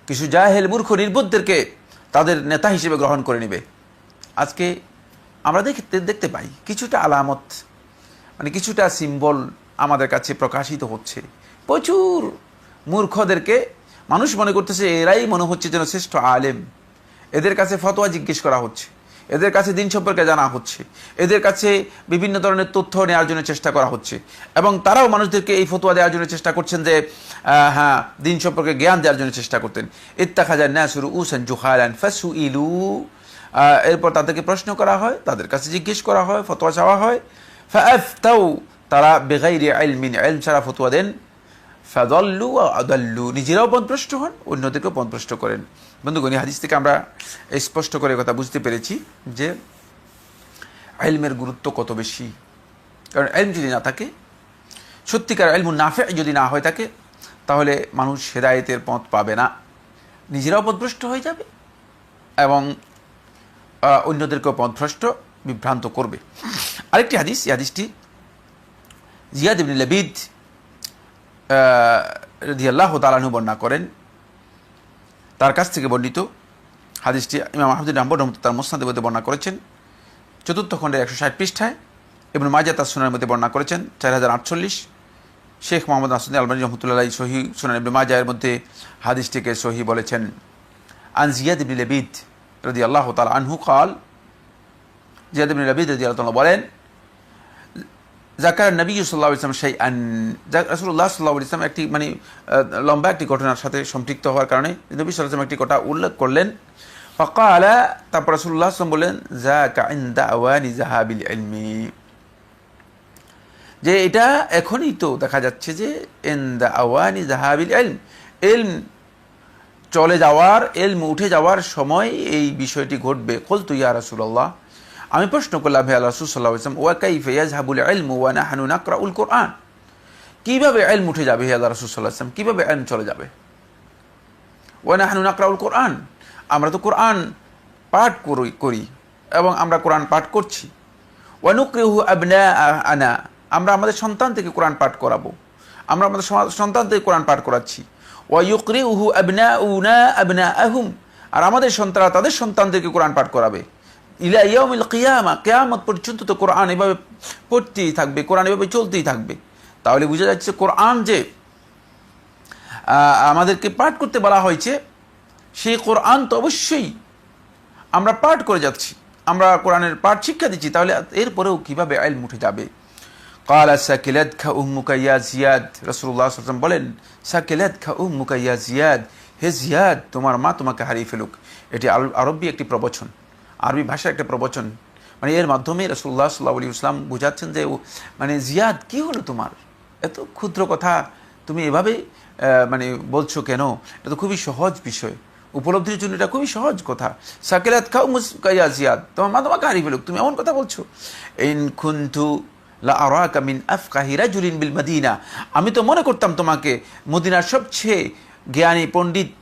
কিছু জাহেল মূর্খ নির্বোধদেরকে তাদের নেতা হিসেবে গ্রহণ করে নেবে। আজকে আমরা দেখতে পাই কিছুটা আলামত, মানে কিছুটা সিম্বল আমাদের কাছে প্রকাশিত হচ্ছে। প্রচুর মূর্খদেরকে মানুষ মনে করতেছে এরাই মনে হচ্ছে যেন শ্রেষ্ঠ আলেম, এদের কাছে ফতোয়া জিজ্ঞেস করা হচ্ছে, এদের কাছে দিন সম্পর্কে জানা হচ্ছে, এদের কাছে বিভিন্ন ধরনের তথ্য নেওয়ার জন্য চেষ্টা করা হচ্ছে, এবং তারাও মানুষদেরকে এই ফতোয়া দেওয়ার জন্য চেষ্টা করছেন যে হ্যাঁ, দিন সম্পর্কে জ্ঞান দেওয়ার জন্য চেষ্টা করতেন। ইত্তাখাযান নাসু রুউসান জুহালান ফাসুইলু, এরপর তাদেরকে প্রশ্ন করা হয়, তাদের কাছে জিজ্ঞেস করা হয়, ফতোয়া চাওয়া হয়। ফাআফতাউ, তারা বেগাইরি ইলমিন, ইলম ছাড়া ফতোয়া দেন। ফাদাল্লু ওয়া আদাল্লু, নিজেরাও পথভ্রষ্ট হন, অন্যদেরকেও পথভ্রষ্ট করেন। বন্ধুগণ, এই হাদিস থেকে আমরা স্পষ্ট করে কথা বুঝতে পেরেছি যে ইলমের গুরুত্ব কত বেশি। কারণ ইলম যদি না থাকে, সত্যিকার ইলমুন নাফি যদি না হয়ে থাকে, তাহলে মানুষ হেদায়েতের পথ পাবে না, নিজেরাও পথভ্রষ্ট হয়ে যাবে এবং অন্যদেরকেও পথভ্রষ্ট বিভ্রান্ত করবে। আরেকটি হাদিস, এই হাদিসটি জিয়াদ ইবনে লাবিদ রাদিয়াল্লাহু তাআলা আনহু বর্ণনা করেন, তার কাছ থেকে বর্ণিত। হাদিসটি ইমাম আহমদ বিন হাম্বল তার মুসনাদের মধ্যে বর্ণনা করেছেন 4th খণ্ডের 160 পৃষ্ঠায়। ইবনে মাজাহ তার সুনানের মধ্যে বর্ণনা করেছেন 4048। শেখ মোহাম্মদ নাসিরউদ্দিন আলবানী রাহমাতুল্লাহি আলাইহি সহিহ সুনান ইবনে মাজাহের মধ্যে হাদিসটিকে সহিহ বলেছেন। আন জিয়াদ ইবনে লাবিদ রাদিয়াল্লাহু তাআলা আনহু قال, জিয়াদ ইবনে লাবিদ রাদিয়াল্লাহু তাআলা বলেন, যাকার নবী সাল্লাল্লাহু আলাইহি ওয়াসাল্লাম শাইআন, রাসূলুল্লাহ সাল্লাল্লাহু আলাইহি ওয়াসাল্লাম একটি মানে লম্বা একটি ঘটনার সাথে সম্পৃক্ত হওয়ার কারণে নবী সাল্লাল্লাহু আলাইহি ওয়াসাল্লাম একটি কথা উল্লেখ করলেন। ফাকালা, তারপর রাসূলুল্লাহ সাল্লাল্লাহু আলাইহি ওয়াসাল্লাম বলেন, যাকা ইনদা আওয়ানি যাহাবিল ইলমি, যে এটা এখনই তো দেখা যাচ্ছে যে ইনদা আওয়ানি যাহাবিল ইলম, ইলম চলে যাওয়ার, ইলম উঠে যাওয়ার সময় এই বিষয়টি ঘটবে। কুলতু ইয়া রাসূলুল্লাহ, আমি প্রশ্ন করলাম, হে আল্লাহর রাসূল সাল্লাল্লাহু আলাইহি ওয়াসাল্লাম, ওয়া কাইফা ইয়াযহাবুল ইলমু ওয়া নাহনু নাকরাউল কুরআন, কিভাবে ইলম উঠে যাবে হে আল্লাহর রাসূল সাল্লাল্লাহু আলাইহি ওয়াসাল্লাম, কিভাবে ইলম চলে যাবে? ওয়া নাহনু নাকরাউল কুরআন, আমরা তো কোরআন পাঠ করি এবং আমরা কোরআন পাঠ করছি। ওয়া নুকরিহু আবনাআনা, আমরা আমাদের সন্তান থেকে কোরআন পাঠ করাবো, আমরা আমাদের সন্তান থেকে কোরআন পাঠ করাচ্ছি। ওয়া ইউকরিউহু আবনাউনা আবনাআহুম, আর আমাদের সন্তানরা তাদের সন্তানদেরকে কোরআন পাঠ করাবে। ইলা ইয়াউমিল কিয়ামা, কিয়ামত পর্যন্ত তো কোরআন এভাবে পড়তেই থাকবে, কোরআন এভাবে চলতেই থাকবে। তাহলে বোঝা যাচ্ছে কোরআন যে আমাদেরকে পাঠ করতে বলা হয়েছে, সেই কোরআন তো অবশ্যই আমরা পাঠ করে যাচ্ছি, আমরা কোরআনের পাঠ শিক্ষা দিচ্ছি, তাহলে এরপরেও কিভাবে ইলম উঠে যাবে? ক্বালা সাকিলাতকা উম্মুকা ইয়া জিয়াদ, রাসূলুল্লাহ সাল্লাল্লাহু আলাইহি ওয়াসাল্লাম বলেন, সাকিলাতকা উম্মুকা ইয়া জিয়াদ, হে জিয়াদ, তোমার মা তোমাকে হারিয়ে ফেলুক। এটি আরবি একটি প্রবচন, আরবি ভাষার একটা প্রবচন। মানে এর মাধ্যমে রাসূলুল্লাহ সাল্লাল্লাহু আলাইহি ওয়াসাল্লাম বুঝাচ্ছেন যে মানে জিয়াদ, কি হলো তোমার, এত ক্ষুদ্র কথা তুমি এভাবে মানে বলছো কেন? এটা তো খুবই সহজ বিষয়, উপলব্ধির জন্য এটা খুবই সহজ কথা। সাকিলাত খাও মুসকাইয়া জিয়াদ, তোমার মা তোমাকে হারিয়ে ফেলুক, তুমি এমন কথা বলছো। ইন কুনতু লা আরাকা মিন আফকাহি রাজুলিন বিল মদিনা, আমি তো মনে করতাম তোমাকে মদিনার সবচেয়ে জ্ঞানী পণ্ডিত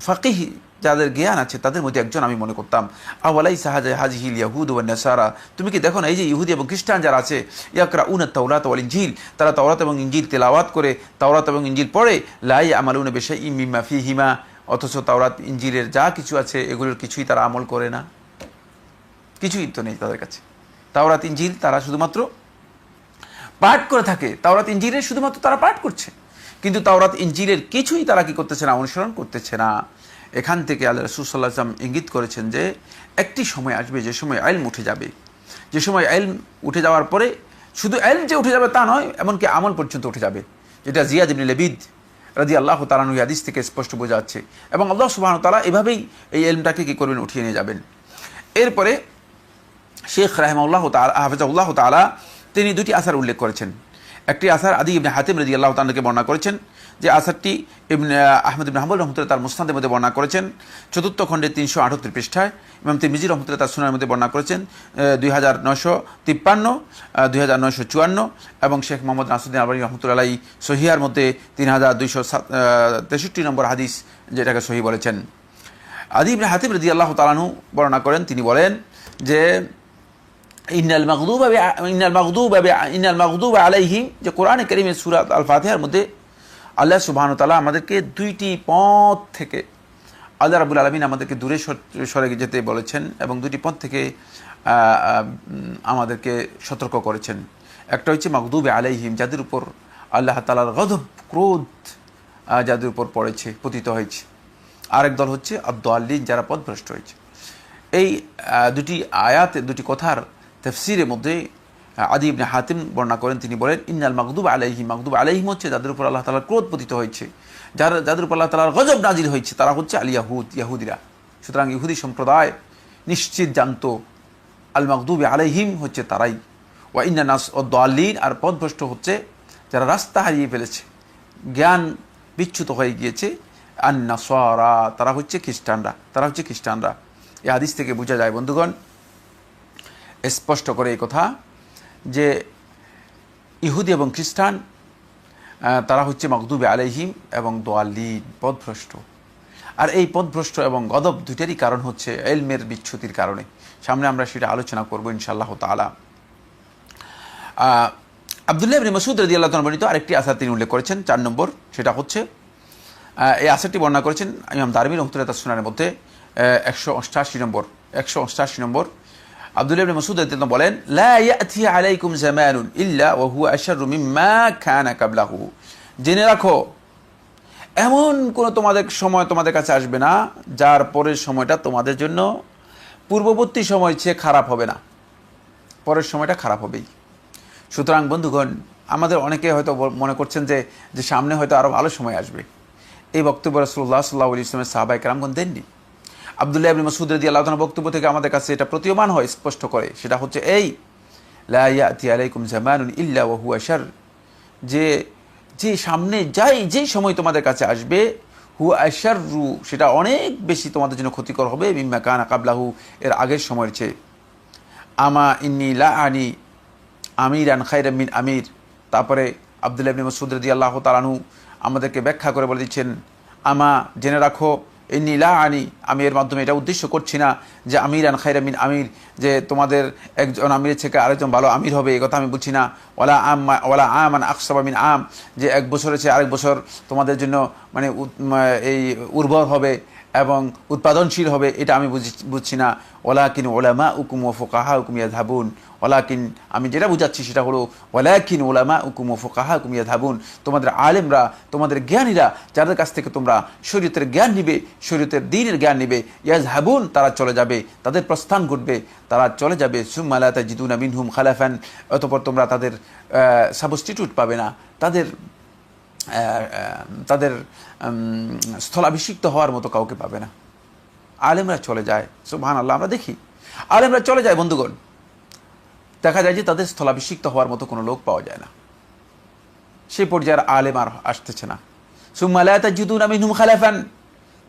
ফাকিহ যাদের জ্ঞান আছে তাদের মধ্যে একজন আমি মনে করতাম। আওয়ালাই সাহাজ হাজিহিল ইয়াহুদ ওয়া নাসারা, তুমি কি দেখো না এই যে ইহুদি এবং খ্রিস্টান যারা আছে, ইয়াকরাউনা তাওরাত ওয়াল ইনজিল, তারা তাওরাত এবং ইনজিল তেলাওয়াত করে, তাওরাত এবং ইনজিল পড়ে, লা ইয়ামালুনা বিশাইইম মিম্মা ফীহিমা, অথচ তাওরাত ইনজিলের যা কিছু আছে এগুলোর কিছুই তারা আমল করে না, কিছুই তো নেই তাদের কাছে। তাওরাত ইনজিল তারা শুধুমাত্র পাঠ করে থাকে, তাওরাত ইনজিলের শুধুমাত্র তারা পাঠ করছে, কিন্তু তাওরাত ইনজিলের কিছুই তারা কি করতেছে না, অনুসরণ করতেছে না। এখান থেকে আল্লাহ রাসূল সাল্লাল্লাহু আলাইহি ওয়াসাল্লাম ইঙ্গিত করেছেন যে একটি সময় আসবে যে সময় ইলম উঠে যাবে, যে সময় ইলম উঠে যাওয়ার পরে শুধু ইলম যে উঠে যাবে তা নয়, এমনকি আমল পর্যন্ত উঠে যাবে, যেটা জিয়াদ ইবনে লাবিদ রাদিয়াল্লাহু তাআলা আনহু হাদিস থেকে স্পষ্ট বোঝা যাচ্ছে। এবং আল্লাহ সুবহানাহু ওয়া তাআলা এভাবেই এই ইলমটাকে কি করবেন, উঠিয়ে নিয়ে যাবেন। এরপরে শেখ রাহিমাহুল্লাহু তাআলা হাফিজাহুল্লাহু তাআলা তিনি দুটি আসার উল্লেখ করেছেন। একটি আসার আদি ইবনে হাতিম রাদিয়াল্লাহু তাআলাকে বর্ণনা করেছেন, যে আসারটি ইবনে আহমদ ইবনে হাম্বল রহমতুল্লাহ তার মুসনাদের মধ্যে বর্ণনা করেছেন 4th খণ্ডে 378 পৃষ্ঠায়। ইমাম তিরমিজি রহমতুল্লাহ তার সুনানের মধ্যে বর্ণনা করেছেন 2953, 2954, এবং শেখ মোহাম্মদ নাসিরউদ্দিন আলবানী রহমতুল্লাহ আলাইহি সহিহার মধ্যে 3263 নম্বর হাদিস, যেটাকে সহিহ বলেছেন। আদি ইবনে হাতিম রাদিয়াল্লাহু তাআলা আনহু বর্ণনা করেন, তিনি বলেন যে ইন্নাল মাগদুব আলাইহিম, যে কোরআনে কারীমের সূরা আল ফাতিহার মধ্যে আল্লাহ সুবহানাহু ওয়া তাআলা আমাদেরকে দুইটি পথ থেকে, আল্লাহ রাব্বুল আলামিন আমাদেরকে দূরে সরে যেতে বলেছেন এবং দুটি পথ থেকে আমাদেরকে সতর্ক করেছেন। একটা হচ্ছে মাগদুবে আলাইহিম, যাদের উপর আল্লাহ তাআলার গজব ক্রোধ যাদের উপর পড়েছে, পতিত হয়েছে। আরেক দল হচ্ছে আদ-দাল্লিন, যারা পথভ্রষ্ট হয়েছে। এই দুটি আয়াতে, দুটি কথার তাফসীরের মধ্যে আদি ইবনে হাতিম বর্ণনা করেন, তিনি বলেন ইন্নাল মাগদুব আলাইহিম, মাগদুব আলাইহিম হচ্ছে যাদের উপর আল্লাহ তাআলার ক্রোধ পতিত হয়েছে, যাদের উপর আল্লাহ তাআলার গজব নাজিল হয়েছে, তারা হচ্ছে আল ইয়াহুদ, ইহুদিরা। সুতরাং ইহুদি সম্প্রদায় নিশ্চিত জানতো আল মাগদুব আলাইহিম হচ্ছে তারাই। ওয়া ইন্না নাস আদ-দাল্লিন, আর পথভ্রষ্ট হচ্ছে যারা রাস্তা হারিয়ে ফেলেছে, জ্ঞান বিচ্যুত হয়ে গিয়েছে, আন-নাসারা, তারা হচ্ছে খ্রিস্টানরা। এই হাদিস থেকে বোঝা যায় বন্ধুগণ স্পষ্ট করে এই কথা যে ইহুদি এবং খ্রিস্টান তারা হচ্ছে মাগদুবে আলাইহিম এবং দাল্লিন, পথভ্রষ্ট। আর এই পথভ্রষ্ট এবং গজব দুইটারই কারণ হচ্ছে ইলমের বিচ্যুতির কারণে। সামনে আমরা সেটা আলোচনা করব ইনশাআল্লাহ তাআলা। আব্দুল্লাহ ইবনে মাসউদ রাদিয়াল্লাহু তাআলা বর্ণিত আরেকটি আসার তিনি উল্লেখ করেছেন 4 নম্বর, সেটা হচ্ছে এই আসারটি বর্ণনা করেছেন ইমাম দারমি রহমতুল্লাহ তার সুনানের মধ্যে 188 নম্বর। আব্দুল্লাহ ইবনে মাসউদ রাদিয়াল্লাহু বলেন, লা ইয়াতি আলাইকুম জামানুন ইল্লা ওয়া হুয়া আশাররু মিম্মা কানা ক্বাবলাহু, জেনে রাখো এমন কোন সময় তোমাদের কাছে আসবে না যার পরের সময়টা তোমাদের জন্য পূর্ববর্তী সময় চেয়ে খারাপ হবে না, পরের সময়টা খারাপ হবেই। সুতরাং বন্ধুগণ, আমাদের অনেকে হয়তো মনে করছেন যে সামনে হয়তো আরো ভালো সময় আসবে। এই বক্তব্য রাসূলুল্লাহ সাল্লাল্লাহু আলাইহি ওয়াসাল্লামের সাহাবায়ে কেরামগণ দেননি। আব্দুল্লাহ ইবনে মাসউদ রাদিয়াল্লাহু তাআলা বক্তব্য থেকে আমাদের কাছে এটা প্রতীয়মান হয়, স্পষ্ট করে, সেটা হচ্ছে এই লা ইয়াতি আলাইকুম জামানুন ইল্লা ওয়া হুয়া শার, যে সামনে যেই সময় তোমাদের কাছে আসবে হুয়া আশাররু, সেটা অনেক বেশি তোমাদের জন্য ক্ষতিকর হবে মিম্মা কানা ক্বাবলাহু, এর আগের সময়ের চেয়ে। আমা ইন্নী লা আনি আমিরান খায়রাম মিন আমির। তারপরে আব্দুল্লাহ ইবনে মাসউদ রাদিয়াল্লাহু তাআলা আনহু আমাদেরকে ব্যাখ্যা করে বলে দিচ্ছেন, আমা জেনে রাখো, ইন্নী লা আনি, আমি এর মাধ্যমে এটা উদ্দেশ্য করছি না যে আমিরান খায়রাম মিন আমির, যে তোমাদের একজন আমিরের থেকে আরেকজন ভালো আমির হবে, এই কথা আমি বলছি না। ওয়ালা আমান আকসাবা মিন আম, যে এক বছরের চেয়ে আরেক বছর তোমাদের জন্য মানে এই উর্বর হবে এবং উৎপাদনশীল হবে, এটা আমি বুঝছি না। ওয়ালাকিন উলামাউকুম ওয়া ফুকাহাউকুম ইয়াযহাবুন, ওয়ালাকিন, আমি যেটা বুঝাচ্ছি সেটা হলো ওয়ালাকিন উলামাউকুম ওয়া ফুকাহাউকুম ইয়াযহাবুন, তোমাদের আলেমরা, তোমাদের জ্ঞানীরা, যাদের কাছ থেকে তোমরা শরীয়তের জ্ঞান নিবে, শরীয়তের দ্বীনের জ্ঞান নিবে, ইয়াযহাবুন, তারা চলে যাবে, তাদের প্রস্থান ঘটবে, তারা চলে যাবে। সুম্মা লা তাজিদুনা মিনহুম খালাফান, অতঃপর তোমরা তাদের সাবস্টিটিউট পাবে না, তাদের স্থলাভিষিক্ত হওয়ার মতো কাউকে পাবে না। আলেমরা চলে যায়, সুবহানাল্লাহ, আমরা দেখি আলেমরা চলে যায় বন্ধুগণ, দেখা যায় যে তাদের স্থলাভিষিক্ত হওয়ার মতো কোনো লোক পাওয়া যায় না। সেই পর্যায়ের আলেম আর আসতেছে না। সুম্মা লা তাজিদুনা মিনহুম খালাফান,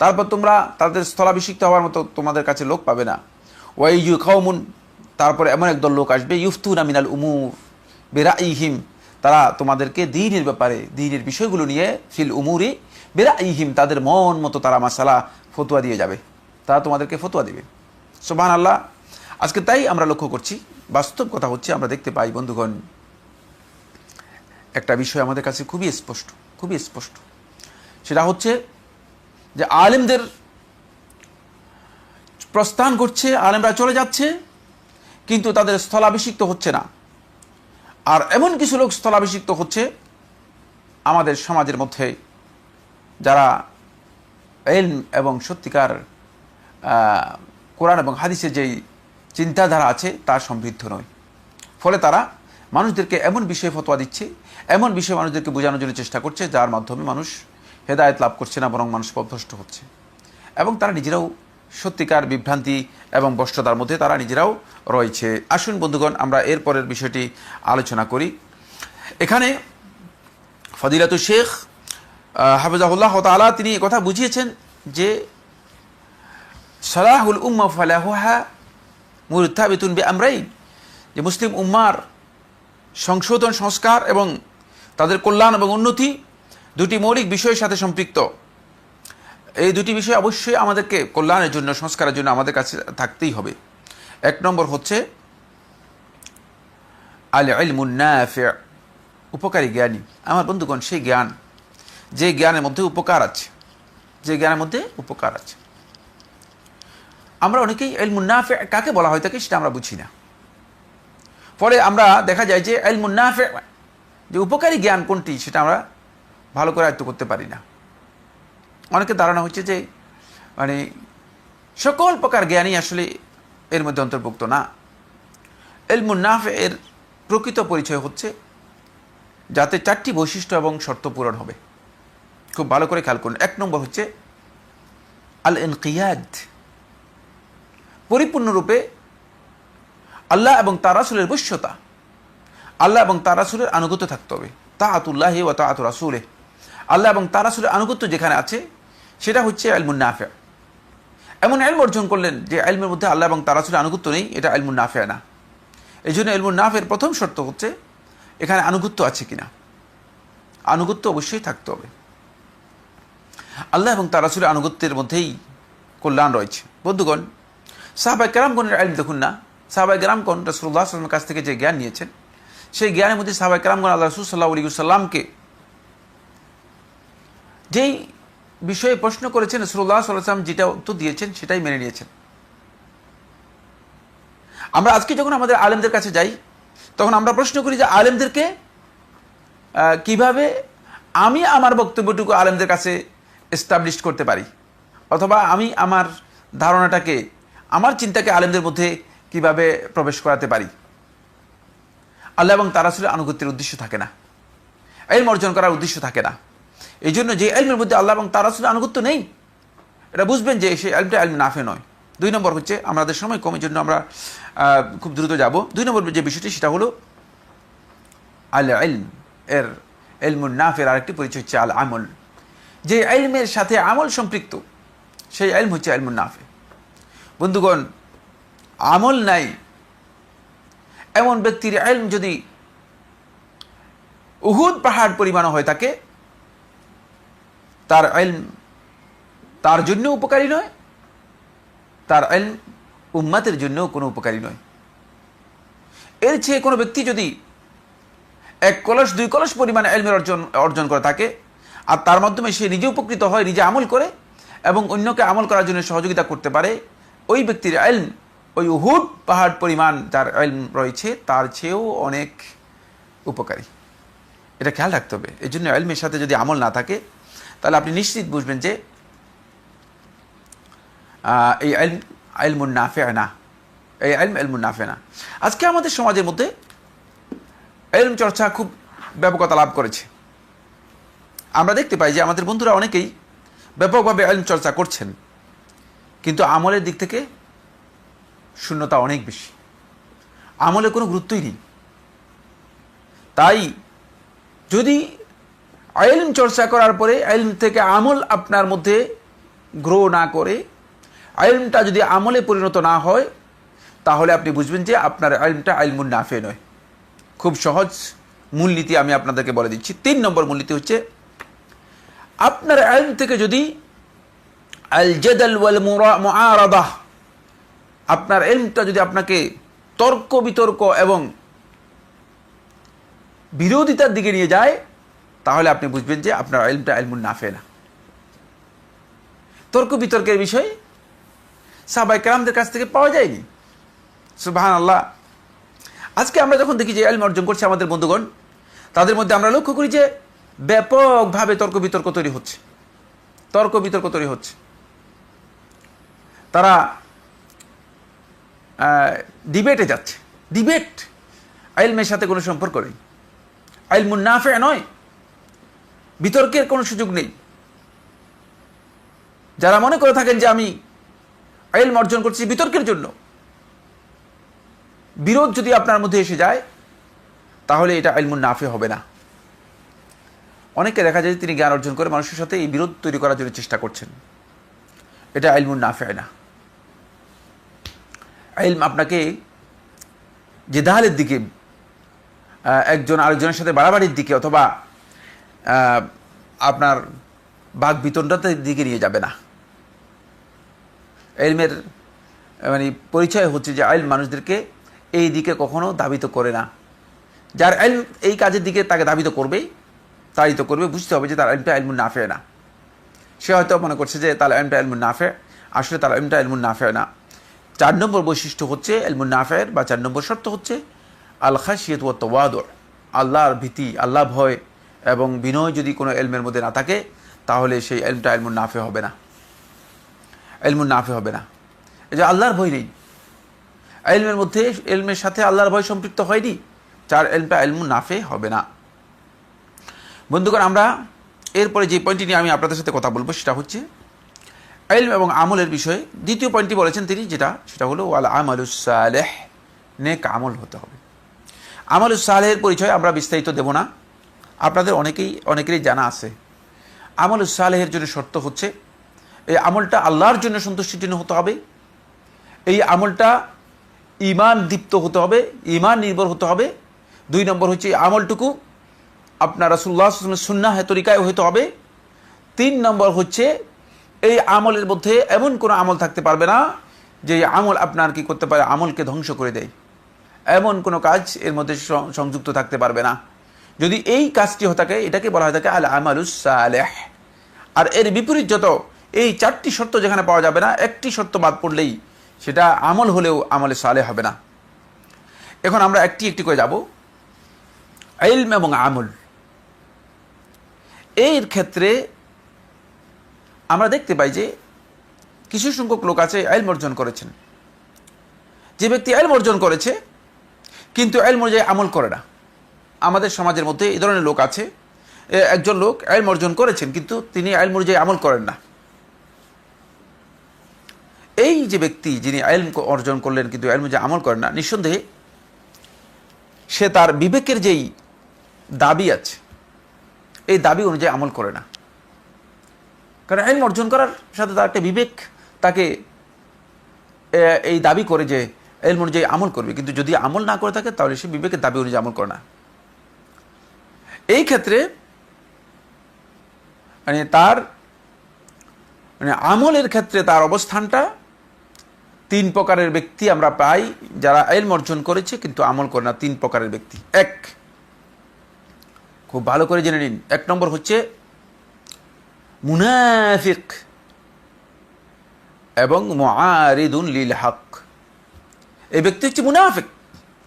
তারপর তোমরা তাদের স্থলাভিষিক্ত হওয়ার মতো তোমাদের কাছে লোক পাবে না। ওয়াইজু কাওমুন, তারপরে এমন একদল লোক আসবে ইউফতুনা মিনাল উমুর বিরাইহিম, তারা তোমাদেরকে দ্বীনের ব্যাপারে, দ্বীনের বিষয়গুলো নিয়ে ফিল উমুরি বিরাইহিম, তাদের মন মতো তারা মাসালা ফতোয়া দিয়ে যাবে, তারা তোমাদেরকে ফতোয়া দিবে। সুবহানাল্লাহ। আজকে তাই আমরা লক্ষ্য করছি, বাস্তব কথা হচ্ছে আমরা দেখতে পাই বন্ধুগণ, একটা বিষয় আমাদের কাছে খুবই স্পষ্ট, খুবই স্পষ্ট। সেটা হচ্ছে যে আলেমদের প্রস্থান ঘটছে, আলেমরা চলে যাচ্ছে, কিন্তু তাদের স্থলাভিষিক্ত হচ্ছে না। আর এমন কিছু লোক স্থলাভিষিক্ত হচ্ছে আমাদের সমাজের মধ্যে, যারা ইলম এবং সত্যিকার কোরআন এবং হাদিসের যেই চিন্তাধারা আছে তার সমৃদ্ধ নয়। ফলে তারা মানুষদেরকে এমন বিষয়ে ফতোয়া দিচ্ছে, এমন বিষয়ে মানুষদেরকে বোঝানোর জন্য চেষ্টা করছে, যার মাধ্যমে মানুষ হেদায়েত লাভ করছে না, বরং মানুষ পথভ্রষ্ট হচ্ছে। এবং তারা নিজেরাও সত্যিকার বিভ্রান্তি এবং বস্ত্রতার মধ্যে তারা নিজেরাও রয়েছে। আসুন বন্ধুগণ, আমরা এরপরের বিষয়টি আলোচনা করি। এখানে ফদিলাতুল শেখ হাফিজাহুল্লাহ তাআলা তিনি কথা বুঝিয়েছেন যে সালাহুল উম্মাহ ফালাহুহা মুরতাবিতুন বিআমরাইন, যে মুসলিম উম্মার সংশোধন, সংস্কার এবং তাদের কল্যাণ এবং উন্নতি দুটি মৌলিক বিষয়ের সাথে সম্পৃক্ত। এই দুটি বিষয় অবশ্যই আমাদেরকে কল্যাণের জন্য, সংস্কারের জন্য আমাদের কাছে থাকতেই হবে। এক নম্বর হচ্ছে আল ইলমুন নাফি', উপকারী জ্ঞানী। আমার বন্ধুগণ, সেই জ্ঞান, যে জ্ঞানের মধ্যে উপকার আছে, যে জ্ঞানের মধ্যে উপকার আছে। আমরা অনেকেই ইলমুন নাফি' কাকে বলা হয় থাকে সেটা আমরা বুঝি না। ফলে আমরা দেখা যায় যে ইলমুন নাফি', যে উপকারী জ্ঞান কোনটি সেটা আমরা ভালো করে আয়ত্ত করতে পারি না। অনেকের ধারণা হচ্ছে যে মানে সকল প্রকার জ্ঞানই আসলে এর মধ্যে অন্তর্ভুক্ত না। ইলমুন নাফি' এর প্রকৃত পরিচয় হচ্ছে যাতে চারটি বৈশিষ্ট্য এবং শর্ত পূরণ হবে। খুব ভালো করে খেয়াল করুন। এক নম্বর হচ্ছে আল ইনকিয়াদ, পরিপূর্ণরূপে আল্লাহ এবং তার রাসূলের বশ্যতা, আল্লাহ এবং তার রাসূলের আনুগত্য থাকতে হবে। তাআতুল্লাহি ওয়া তাআতু রাসূলিহ, আল্লাহ এবং তার রাসূলের আনুগত্য যেখানে আছে সেটা হচ্ছে ইলমুন নাফি'। এমন ইলম অর্জন করলেন যে ইলমের মধ্যে আল্লাহ এবং তার রাসূলের আনুগত্য নেই, এটা ইলমুন নাফি' না। এই জন্য ইলমুন নাফি'র প্রথম শর্ত হচ্ছে এখানে আনুগত্য আছে কিনা। আনুগত্য অবশ্যই থাকতে হবে। আল্লাহ এবং তার রাসূলের আনুগত্যের মধ্যেই কল্যাণ রয়েছে। বন্ধুগণ, সাহাবায়ে কেরামগণের ইলম দেখুন না। সাহাবায়ে কেরামগণ রাসূলুল্লাহ সাল্লাল্লাহু আলাইহি ওয়াসাল্লামের কাছ থেকে যে জ্ঞান নিয়েছেন, সেই জ্ঞানের মধ্যে সাহাবায়ে কেরামগণ আল্লাহ রাসূল সাল্লাল্লাহু আলাইহি ওয়াসাল্লামকে যেই বিষয়ে প্রশ্ন করেছেন, রাসূলুল্লাহ সাল্লাল্লাহু আলাইহি ওয়াসাল্লাম যেটা উত্তর দিয়েছেন সেটাই মেনে নিয়েছেন। আমরা আজকে যখন আমাদের আলেমদের কাছে যাই, তখন আমরা প্রশ্ন করি যে আলেমদেরকে কিভাবে আমি আমার বক্তব্যটুকু আলেমদের কাছে এস্টাবলিশ করতে পারি, অথবা আমি আমার ধারণাটাকে, আমার চিন্তাকে আলেমদের মধ্যে কিভাবে প্রবেশ করাতে পারি। আল্লাহ এবং তার রাসূলের আনুগত্যের উদ্দেশ্য থাকে না, ইলম অর্জন করার উদ্দেশ্য থাকে না। এই জন্য যে ইলমের মধ্যে আল্লাহ এবং তার রাসূলের আনুগত্য নেই, এটা বুঝবেন যে সেই ইলমটা ইলম নাফি নয়। দুই নম্বর হচ্ছে, আমাদের সময় কমের জন্য আমরা খুব দ্রুত যাব। দুই নম্বর যে বিষয়টি সেটা হলো আল ইলম এর ইলমুন নাফি'র আরেকটি পরিচয় হচ্ছে আল আমল। যে ইলমের সাথে আমল সম্পৃক্ত সেই ইলম হচ্ছে ইলমুন নাফি'। বন্ধুগণ, আমল নাই এমন ব্যক্তির ইলম যদি উহুদ পাহাড় পরিমাণ হয়ে থাকে, তার ইলম তার জন্য উপকারী নয়, তার ইলম উম্মতের জন্য কোনো উপকারী নয়। এর চেয়ে কোনো ব্যক্তি যদি 1 কলস 2 কলস পরিমাণ ইলমের অর্জন করে থাকে, আর তার মাধ্যমে সে নিজে উপকৃত হয়, নিজে আমল করে এবং অন্যকে আমল করার জন্য সহযোগিতা করতে পারে, ওই ব্যক্তির ইলম ওই উহুদ পাহাড় পরিমাণ যার ইলম রয়েছে তার চেয়েও অনেক উপকারী। এটা খেয়াল রাখতে হবে। এই জন্য ইলমের সাথে যদি আমল না থাকে, তাহলে আপনি নিশ্চিত বুঝবেন যে এই ইলমুন নাফি' না, এই ইলমুন নাফি' না। আজকে আমাদের সমাজের মধ্যে ইলম চর্চা খুব ব্যাপকতা লাভ করেছে। আমরা দেখতে পাই যে আমাদের বন্ধুরা অনেকেই ব্যাপকভাবে ইলম চর্চা করছেন, কিন্তু আমলের দিক থেকে শূন্যতা অনেক বেশি, আমলের কোনো গুরুত্বই নেই। তাই যদি ইলম চর্চা করার পরে ইলম থেকে আমল আপনার মধ্যে গ্রো না করে, ইলমটা যদি আমলে পরিণত না হয়, তাহলে আপনি বুঝবেন যে আপনার ইলমটা ইলমুন নাফে নয়। খুব সহজ মূলনীতি আমি আপনাদেরকে বলে দিচ্ছি। 3 নম্বর মূলনীতি হচ্ছে, আপনার ইলম থেকে যদি আল জাদাল ওয়াল মুআরাদা, আপনার ইলমটা যদি আপনাকে তর্ক বিতর্ক এবং বিরোধিতার দিকে নিয়ে যায়, তাহলে আপনি বুঝবেন যে আপনার ইলমটা ইলমুন নাফে না। তর্ক বিতর্কের বিষয় সাহাবায়ে কেরামদের কাছ থেকে পাওয়া যায়নি। সুবহানাল্লাহ। আজকে আমরা যখন দেখি যে ইলম অর্জন করছে আমাদের বন্ধুগণ, তাদের মধ্যে আমরা লক্ষ্য করি যে ব্যাপকভাবে তর্ক বিতর্ক তৈরি হচ্ছে। তারা ডিবেটে যাচ্ছে। ডিবেট ইলমের সাথে কোনো সম্পর্ক নেই, ইলমুন নাফে নয়, বিতর্কের কোনো সুযোগ নেই। যারা মনে করে থাকেন যে আমি ইলম অর্জন করছি বিতর্কের জন্য, বিরোধ যদি আপনার মধ্যে এসে যায়, তাহলে এটা ইলমুন নাফে হবে না। অনেকে দেখা যায় তিনি জ্ঞান অর্জন করে মানুষের সাথে এই বিরোধ তৈরি করার জন্য চেষ্টা করছেন, এটা ইলমুন নাফে না। ইলম আপনাকে জিদালের দিকে, একজন আরেকজনের সাথে বাড়াবাড়ির দিকে, অথবা আপনার বাক বিতণ্ডার দিকে নিয়ে যাবে না। ইলমের মানে পরিচয় হচ্ছে যে ইলম মানুষদেরকে এই দিকে কখনো ধাবিত করে না। যার ইলম এই কাজের দিকে তাকে ধাবিত করবে, তাড়িত করবে, বুঝতে হবে যে তার ইলমটা ইলমুন নাফে না। সে হয়তো মনে করছে যে তার ইলমটা ইলমুন নাফে, আসলে তার ইলমটা ইলমুন নাফে না। 4 নম্বর বৈশিষ্ট্য হচ্ছে ইলমুন নাফের, বা 4 নম্বর শর্ত হচ্ছে আল খাশিয়াত ওয়াত তাওয়াদু, আল্লাহর ভীতি, আল্লাহ ভয় এবং বিনয় যদি কোনো ইলমের মধ্যে না থাকে, তাহলে সেই ইলমটা ইলমুন নাফে হবে না। ইলমুন নাফে হবে না। এই যে আল্লাহর ভয় নেই, ইলমের মধ্যে, ইলমের সাথে আল্লাহর ভয় সম্পৃক্ত হয়নি, যার ইলমটা ইলমুন নাফে হবে না। বন্ধুগণ, আমরা এরপরে যে পয়েন্টটি নিয়ে আমি আপনাদের সাথে কথা বলবো, সেটা হচ্ছে ইলম এবং আমলের বিষয়ে। দ্বিতীয় পয়েন্টটি বলেছেন তিনি, সেটা হলো ওয়াল আমালুস সালেহ, নেক আমল হতে হবে। আমালুস সালেহের পরিচয় আমরা বিস্তারিত দেব না, আপনাদের অনেকেরই জানা আছে। আমালুস সালেহের জন্য শর্ত হচ্ছে, এই আমলটা আল্লাহর জন্য সন্তুষ্টির জন্য হতে হবে, এই আমলটা ঈমান দীপ্ত হতে হবে, ঈমান নির্ভর হতে হবে। 2 নম্বর হচ্ছে আমলটুকু আপনার রাসূলুল্লাহ সাল্লাল্লাহু আলাইহি ওয়াসাল্লামের সুন্নাহ তরিকায় হতে হবে। 3 নম্বর হচ্ছে এই আমলের মধ্যে এমন কোনো আমল থাকতে পারবে না যে আমল আপনার কি করতে পারে, আমলকে ধ্বংস করে দেয়। এমন কোনো কাজ এর মধ্যে সংযুক্ত থাকতে পারবে না। যদি এই কাজটি হয়ে থাকে, এটাকে বলা হয়ে থাকে আল আমালুস সালেহ। আর এর বিপরীত যত, এই 4টি শর্ত যেখানে পাওয়া যাবে না, একটি শর্ত বাদ পড়লেই সেটা আমল হলেও আমলে সালেহ হবে না। এখন আমরা একটি একটি করে যাব। ইলম এবং আমল, এর ক্ষেত্রে আমরা দেখতে পাই যে কিছু সংখ্যক লোক আছে ইলম অর্জন করেছেন। যে ব্যক্তি ইলম অর্জন করেছে কিন্তু ইলম অনুযায়ী আমল করে না, আমাদের সমাজের মধ্যে এই ধরনের লোক আছে। একজন লোক ইলম অর্জন করেছেন কিন্তু তিনি ইলম অনুযায়ী আমল করেন না। এই যে ব্যক্তি যিনি ইলম অর্জন করলেন কিন্তু ইলম অনুযায়ী আমল করেন না, নিঃসন্দেহে সে তার বিবেকের যেই দাবি আছে, এই দাবি অনুযায়ী আমল করে না। কারণ ইলম অর্জন করার সাথে তার একটা বিবেক তাকে এই দাবি করে যে ইলম অনুযায়ী আমল করবে, কিন্তু যদি আমল না করে থাকে তাহলে সে বিবেকের দাবি অনুযায়ী আমল করে না। এই ক্ষেত্রে তার আমলের ক্ষেত্রে তার অবস্থানটা 3 প্রকারের ব্যক্তি আমরা পাই যারা ইলম অর্জন করেছে কিন্তু আমল করে না। 3 প্রকারের ব্যক্তি। খুব ভালো করে জেনে নিন। 1 নম্বর হচ্ছে মুনাফিক এবং মুআরিদুন লিল হক। এই ব্যক্তি হচ্ছে মুনাফিক,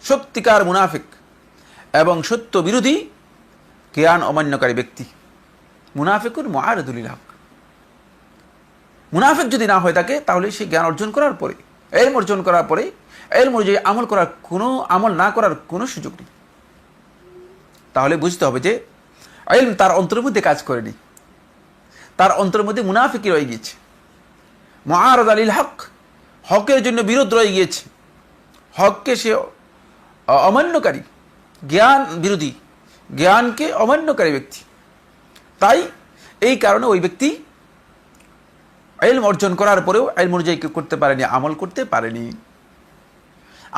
সত্যিকার মুনাফিক এবং সত্য বিরোধী, জ্ঞান অমান্যকারী ব্যক্তি। মুনাফিকুন মুআরিদুন লিল হক। মুনাফিক যদি না হয়ে থাকে তাহলে সে জ্ঞান অর্জন করার পরে, ইলম অর্জন করার পরে ইলম অনুযায়ী আমল না করার কোনো সুযোগ নেই। তাহলে বুঝতে হবে যে ইলম তার অন্তরের মধ্যে কাজ করেনি, তার অন্তরের মধ্যে মুনাফিকি রয়ে গিয়েছে। মুআরিদ লিল হক, হকের জন্য বিরোধ রয়ে গিয়েছে, হককে সে অমান্যকারী, জ্ঞান বিরোধী, জ্ঞানকে অমান্যকারী ব্যক্তি। তাই এই কারণে ওই ব্যক্তি ইলম অর্জন করার পরেও ইলম অনুযায়ী করতে পারেনি, আমল করতে পারেনি।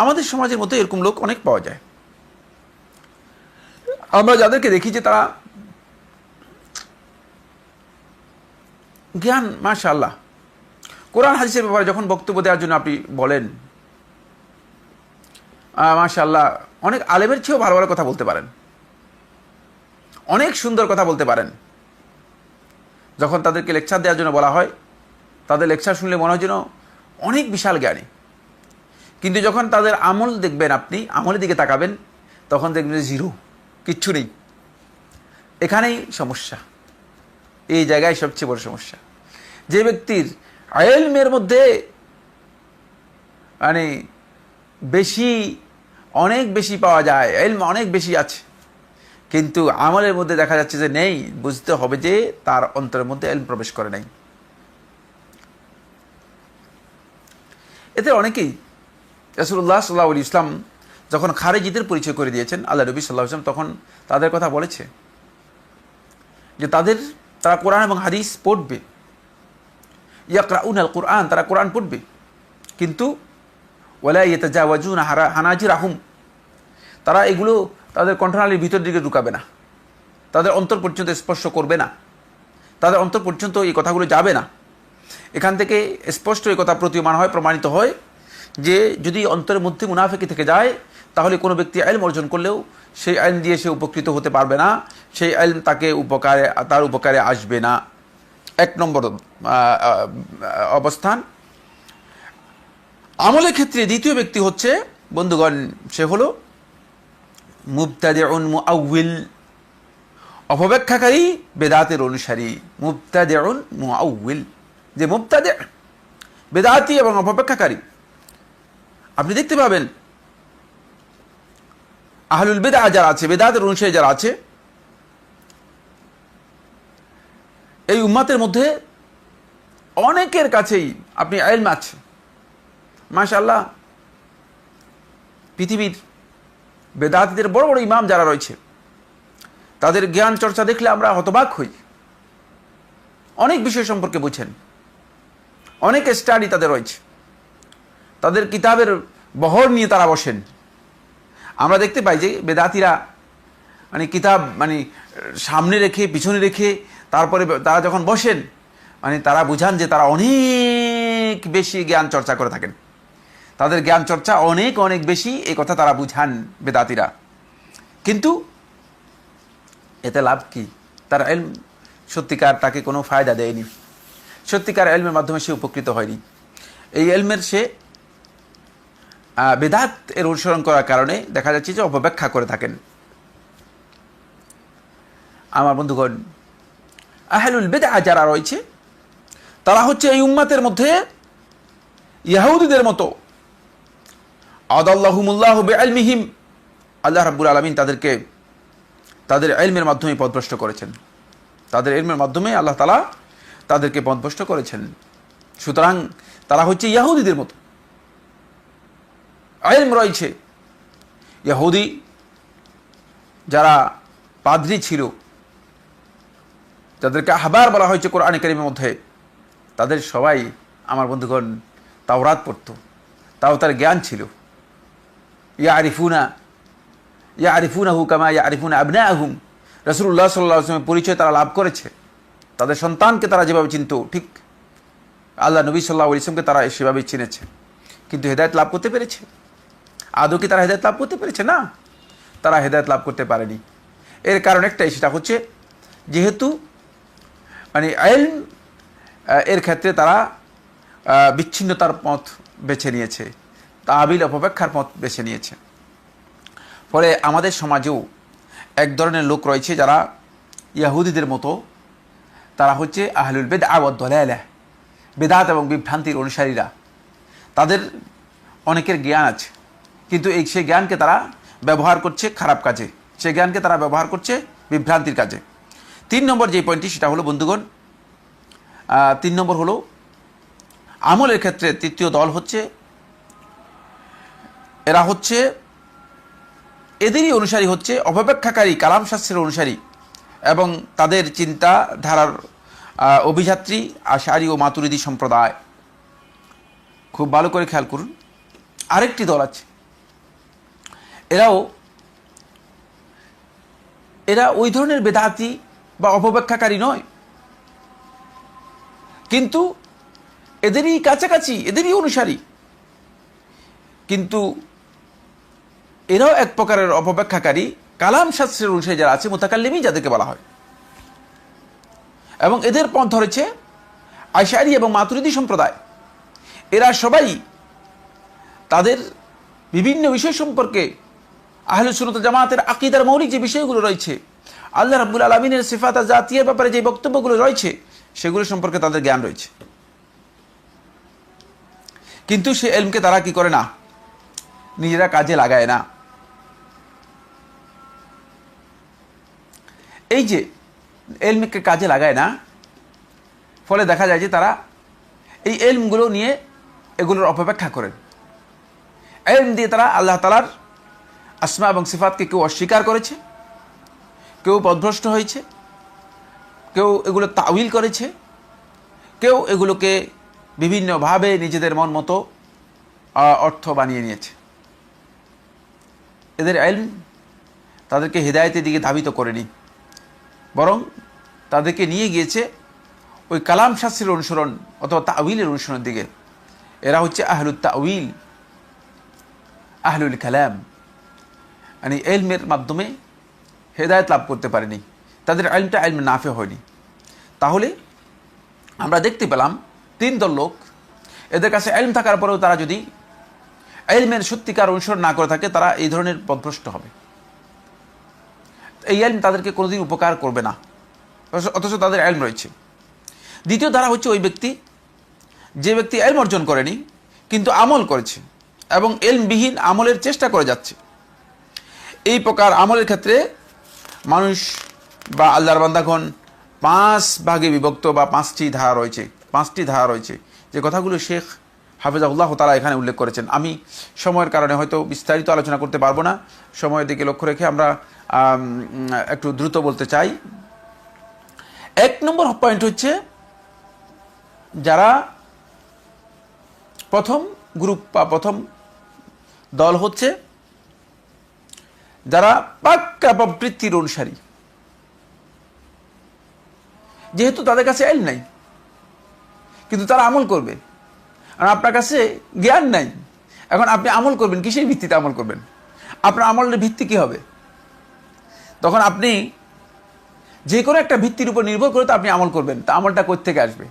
আমাদের সমাজের মধ্যে এরকম লোক অনেক পাওয়া যায়। আমরা যাদেরকে দেখি যে তারা জ্ঞান মাশাআল্লাহ, কোরআন হাদিসের ব্যাপারে যখন বক্তব্য দেওয়ার জন্য আপনি বলেন, মাশাআল্লাহ অনেক আলেমের চেয়েও ভালো ভালো কথা বলতে পারেন, অনেক সুন্দর কথা বলতে পারেন। যখন তাদেরকে লেকচার দেওয়ার জন্য বলা হয়, তাদের লেকচার শুনলে মনে হয় যেন অনেক বিশাল জ্ঞানী, কিন্তু যখন তাদের আমল দেখবেন, আপনি আমলের দিকে তাকাবেন, তখন দেখবেন জিরো, কিচ্ছু নেই। এখানেই সমস্যা, এই জায়গায় সবচেয়ে বড় সমস্যা। যে ব্যক্তির ইলমের মধ্যে মানে বেশি, অনেক বেশি পাওয়া যায়, ইলম অনেক বেশি আছে, কিন্তু আমলের মধ্যে দেখা যাচ্ছে যে নেই, বুঝতে হবে যে তার অন্তরের মধ্যে ইলম প্রবেশ করে নাই। এতে অনেকেই রাসূলুল্লাহ সাল্লাল্লাহু আলাইহি ওয়াসাল্লাম যখন খারিজিদের পরিচয় করে দিয়েছেন আল্লাহ নবী সাল্লাল্লাহু আলাইহি ওয়াসাল্লাম, তখন তাদের কথা বলেছে যে তারা কোরআন এবং হাদিস পড়বে, ইয়াকরাউনাল কুরআন, তারা কোরআন পড়বে, কিন্তু ওয়ালা ইয়াতাজাওয়াজুনা হানাজিরাহুম, তারা এগুলো তাদের কণ্ঠনালীর ভিতর দিকে ঢুকাবে না, তাদের অন্তর পর্যন্ত স্পর্শ করবে না, তাদের অন্তর পর্যন্ত এই কথাগুলো যাবে না। এখান থেকে স্পষ্ট এই কথা প্রতীয়মান হয়, প্রমাণিত হয় যে যদি অন্তরের মধ্যে মুনাফিকি থেকে যায়, তাহলে কোনো ব্যক্তি ইলম অর্জন করলেও সেই ইলম দিয়ে সে উপকৃত হতে পারবে না, সেই ইলম তার উপকারে আসবে না। এক নম্বর অবস্থান। আমলের ক্ষেত্রে দ্বিতীয় ব্যক্তি হচ্ছে বন্ধুগণ, সে হলো মুবতাদিউন মুআউইল, অপব্যাখ্যাকারী, বেদাতের অনুসারী। মুবতাদিউন মুআউইল, যে মুবতাদি, বেদাতি এবং অপব্যাখ্যাকারী। আপনি দেখতে পাবেন আহলুল বিদআহ যারা আছে, বেদাতের অনুসারী যারা আছে, এই উম্মাতের মধ্যে অনেকের কাছেই আপনি ইলম আছে মাশাআল্লাহ। পৃথিবীর বেদাতীদের বড় বড় ইমাম যারা রয়েছে, তাদের জ্ঞান চর্চা দেখলে আমরা হতবাক হই। অনেক বিষয় সম্পর্কে বুঝেন, অনেক স্টাডি তাদের রয়েছে, তাদের কিতাবের বহর নিয়ে তারা বসেন। আমরা দেখতে পাই যে বেদাতীরা মানে কিতাব মানে সামনে রেখে, পিছনে রেখে, তারপরে তারা যখন বসেন, মানে তারা বুঝান যে তারা অনেক বেশি জ্ঞান চর্চা করে থাকেন, তাদের জ্ঞান চর্চা অনেক অনেক বেশি, এই কথা তারা বুঝান বেদাতীরা। কিন্তু এতে লাভ কি? তার ইলম সত্যিকার তাকে কোনো ফায়দা দেয়নি, সত্যিকার ইলমের মাধ্যমে সে উপকৃত হয়নি। এই ইলমের সে বেদাত এর অনুসরণ করার কারণে দেখা যাচ্ছে যে অপব্যাখ্যা করে থাকেন। আমার বন্ধুগণ, আহলুল বিদআহ যারা রয়েছে, তারা হচ্ছে এই উম্মাতের মধ্যে ইহুদিদের মতো। আদাল্লাহুমুল্লাহু বিইলমিহিম, আল্লাহ রাব্বুল আলামিন তাদেরকে তাদের ইলমের মাধ্যমে পথভ্রষ্ট করেছেন, তাদের ইলমের মাধ্যমে আল্লাহ তাআলা তাদেরকে পথভ্রষ্ট করেছেন। সুতরাং তারা হচ্ছে ইহুদিদের মতো, ইলম রয়েছে। ইহুদি যারা পাদ্রী ছিল, যাদেরকে আহবার বলা হয়েছে কোরআন কারীমের মধ্যে, তাদের সবাই আমার বন্ধুগণ তাওরাত পড়ত, তাও তার জ্ঞান ছিল। ইয়ারিফুনাহু কামা ইয়ারিফুনা আবনাআহুম, রাসূলুল্লাহ সাল্লাল্লাহু আলাইহি ওয়াসাল্লামের পরিচয় তারা লাভ করেছে, তাদের সন্তানকে তারা যেভাবে চিনত, ঠিক আল্লাহ নবী সাল্লাল্লাহু আলাইহি ওয়াসাল্লামকে তারা সেভাবেই চিনেছে। কিন্তু হেদায়েত লাভ করতে পেরেছে? আদৌ কি তারা হেদায়েত লাভ করতে পেরেছে? না, তারা হেদায়েত লাভ করতে পারেনি। এর কারণ একটাই, সেটা হচ্ছে যেহেতু মানে ইলম এর ক্ষেত্রে তারা বিচ্ছিন্নতার পথ বেছে নিয়েছে, তাবিল অপব্যাখ্যার পথ বেছে নিয়েছে। ফলে আমাদের সমাজেও এক ধরনের লোক রয়েছে যারা ইহুদিদের মতো, তারা হচ্ছে আহলুল বিদআহ ওয়াদ দালালাহ, বেদাত এবং বিভ্রান্তির অনুসারীরা। তাদের অনেকের জ্ঞান আছে, কিন্তু সেই জ্ঞানকে তারা ব্যবহার করছে খারাপ কাজে, সেই জ্ঞানকে তারা ব্যবহার করছে বিভ্রান্তির কাজে। 3 নম্বর যে পয়েন্টটি, সেটা হলো বন্ধুগণ, 3 নম্বর হলো আমলের ক্ষেত্রে তৃতীয় দল হচ্ছে, এরা হচ্ছে এদেরই অনুসারী, হচ্ছে অপব্যাখ্যাকারী, কালাম শাস্ত্রের অনুসারী। এবং তাদের চিন্তাধারার অভিযাত্রী আশারি ও মাতুরিদি সম্প্রদায়। খুব ভালো করে খেয়াল করুন, আরেকটি দল আছে, এরা ওই ধরনের বেদাতি বা অপব্যাখ্যাকারী নয়, কিন্তু এদেরই কাছাকাছি, এদেরই অনুসারী, কিন্তু এরাও এক প্রকারের অপব্যাখ্যাকারী, কালাম শাস্ত্রের অনুসারী যারা আছে, মুতাকাল্লিমি যাদেরকে বলা হয়। এবং এদের পথ ধরেছে আশারি এবং মাতুরিদি সম্প্রদায়। এরা সবাই তাদের বিভিন্ন বিষয় সম্পর্কে আহলুস সুন্নাত ওয়াল জামাতের আকীদার মৌলিক যে বিষয়গুলো রয়েছে, আল্লাহ রাব্বুল আলামিনের সিফাত আর জাতিয়ার ব্যাপারে যে বক্তব্যগুলো রয়েছে, সেগুলো সম্পর্কে তাদের জ্ঞান রয়েছে। কিন্তু সে ইলমকে তারা কি করে না, নিজেরা কাজে লাগায় না। এই যে ইলমকে কাজে লাগায় না, ফলে দেখা যায় যে তারা এই ইলমগুলো নিয়ে এগুলোর অপব্যাখ্যা করেন। ইলম দিয়ে তারা আল্লাহ তাআলার আসমা এবং সিফাতকে কেউ অস্বীকার করেছে, কেউ পথভ্রষ্ট হয়েছে, কেউ এগুলো তাউইল করেছে, কেউ এগুলোকে বিভিন্নভাবে নিজেদের মন মতো অর্থ বানিয়ে নিয়েছে। এদের ইলম তাদেরকে হিদায়াতের দিকে ধাবিত করেনি, বরং তাদেরকে নিয়ে গিয়েছে ওই কালাম শাস্ত্রের অনুসরণ অথবা তাউইলের অনুসরণের দিকে। এরা হচ্ছে আহলুত তাউইল, আহলুল কালাম, মানে ইলমের মাধ্যমে হেদায়েত লাভ করতে পারেনি, তাদের ইলমটা ইলম নাফে হয়নি। তাহলে আমরা দেখতে পেলাম তিন দল লোক, এদের কাছে ইলম থাকার পরেও তারা যদি ইলমের সত্যিকার অনুসরণ না করে থাকে, তারা এই ধরনের পথভ্রষ্ট হবে। এই ইলম তাদেরকে কোনোদিন উপকার করবে না, অথচ তাদের ইলম রয়েছে। দ্বিতীয় ধারা হচ্ছে ওই ব্যক্তি, যে ব্যক্তি ইলম অর্জন করেনি কিন্তু আমল করেছে এবং ইলমবিহীন আমলের চেষ্টা করে যাচ্ছে। এই প্রকার আমলের ক্ষেত্রে মানুষ বা আল্লাহর বান্দাগণ পাঁচ ভাগে বিভক্ত বা পাঁচটি ধারা রয়েছে, যে কথাগুলো শেখ হাফিজাহুল্লাহ তাআলা এখানে উল্লেখ করেছেন। আমি সময়ের কারণে হয়তো বিস্তারিত আলোচনা করতে পারবো না, সময়ের দিকে লক্ষ্য রেখে আমরা একটু দ্রুত বলতে চাই। এক নম্বর পয়েন্ট হচ্ছে, যারা প্রথম গ্রুপ বা প্রথম দল হচ্ছে যারা পাক্কা প্রবৃত্তির অনুসারী, যেহেতু তাদের কাছে ইলম নাই কিন্তু তারা আমল করবে। আর আপনার কাছে জ্ঞান নাই, এখন আপনি আমল করবেন কিসের ভিত্তিতে আমল করবেন? আপনার আমলের ভিত্তি কি হবে? তখন আপনি যে কোনো একটা ভিত্তির উপর নির্ভর করে তো আপনি আমল করবেন, তা আমলটা কোথা থেকে আসবে?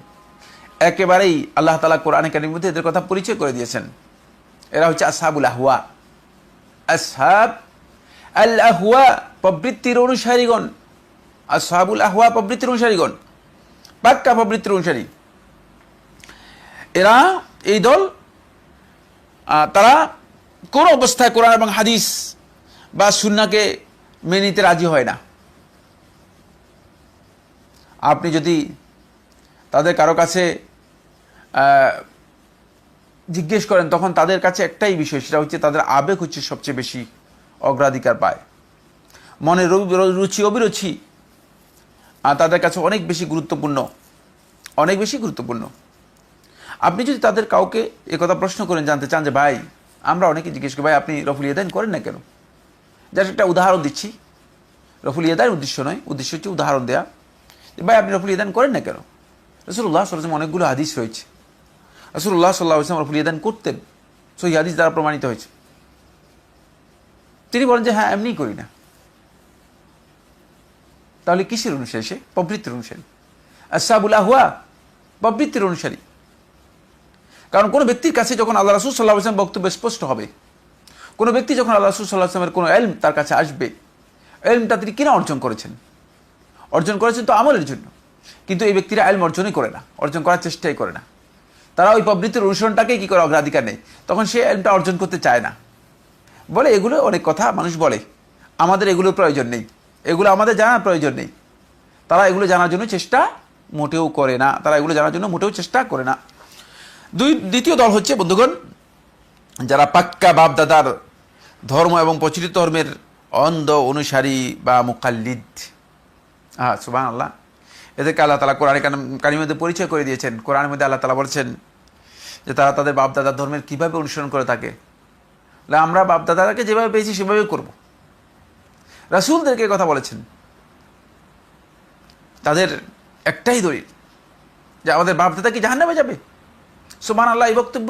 একেবারেই আল্লাহ তাআলা কোরআনে কারীমের মধ্যে এদের কথা পরিচয় করে দিয়েছেন। এরা হচ্ছে আসহাবুল আহওয়া, আসহাব আল আহওয়া, প্রবৃত্তির অনুসারীগণ। আসহাবুল আহওয়া, প্রবৃত্তির অনুসারীগণ, পাক্কা প্রবৃত্তির অনুসারী। এরা এই দল, তারা কোন অবস্থায় কোরআন এবং হাদিস বা সুন্নাহকে মেনে নিতে রাজি হয় না। আপনি যদি তাদের কারো কাছে জিজ্ঞেস করেন, তখন তাদের কাছে একটাই বিষয়, সেটা হচ্ছে তাদের আবেগ হচ্ছে সবচেয়ে বেশি অগ্রাধিকার পায়। মনের রুচি অভিরুচি তাদের কাছে অনেক বেশি গুরুত্বপূর্ণ। আপনি যদি তাদের কাউকে একথা প্রশ্ন করেন, জানতে চান যে ভাই, আমরা অনেকে জিজ্ঞেস করি, ভাই আপনি রফুল ইয়াদাইন করেন না কেন? যার একটা উদাহরণ দিচ্ছি, রফুল ইয়াদাইন উদ্দেশ্য নয়, উদ্দেশ্য হচ্ছে উদাহরণ দেয়া। ভাই আপনি রফুল ইয়াদাইন করেন না কেন? রাসূলুল্লাহ সাল্লাল্লাহু আলাইহি ওয়াসাল্লাম অনেকগুলো হাদিস রয়েছে, রাসূলুল্লাহ সাল্লাল্লাহু আলাইহি ওয়াসাল্লাম রফুল ইয়াদাইন করতেন, সহিহ হাদিস দ্বারা প্রমাণিত হয়েছে। তিনি বলেন যে হ্যাঁ, এমনিই করি না। তাহলে কিসের অনুসারী সে? প্রবৃত্তির অনুসারী। আসহাবুল আহওয়া, প্রবৃত্তির অনুসারী। কারণ কোনো ব্যক্তির কাছে যখন আল্লাহ রাসূল সাল্লাল্লাহু আলাইহি ওয়াসাল্লাম বক্তব্য স্পষ্ট হবে, কোনো ব্যক্তি যখন আল্লাহ রাসূল সাল্লাল্লাহু আলাইহি ওয়াসাল্লামের কোনো ইলম তার কাছে আসবে, ইলমটা তিনি কিনা অর্জন করেছেন তো আমলের জন্য, কিন্তু এই ব্যক্তিরা ইলম অর্জনই করে না, অর্জন করার চেষ্টাই করে না। তারা ওই প্রবৃত্তির অনুসরণটাকে কি করে অগ্রাধিকার নেই, তখন সে ইলমটা অর্জন করতে চায় না। বলে এগুলো অনেক কথা মানুষ বলে, আমাদের এগুলোর প্রয়োজন নেই, এগুলো আমাদের জানার প্রয়োজন নেই। তারা এগুলো জানার জন্য চেষ্টা মোটেও করে না। দ্বিতীয় দল হচ্ছে বন্ধুগণ, যারা পাক্কা বাপ দাদার ধর্ম এবং প্রচলিত ধর্মের অন্ধ অনুসারী বা মুকাল্লিদ। হ্যাঁ, সুবহানাল্লাহ। এদেরকে আল্লাহ তাআলা কোরআনে কারিমের মধ্যে পরিচয় করে দিয়েছেন। কোরআনের মধ্যে আল্লাহ তাআলা বলছেন যে তারা তাদের বাপদাদার ধর্মের কিভাবে অনুসরণ করে থাকে। আমরা বাপদাদাকে যেভাবে পেয়েছি সেভাবে করব। রাসূলদেরকে কথা বলেছেন, তাদের একটাই দলিল যে আমাদের বাপদাদা কি জাহান্নামে যাবে। সুবহানাল্লাহ, এই বক্তব্য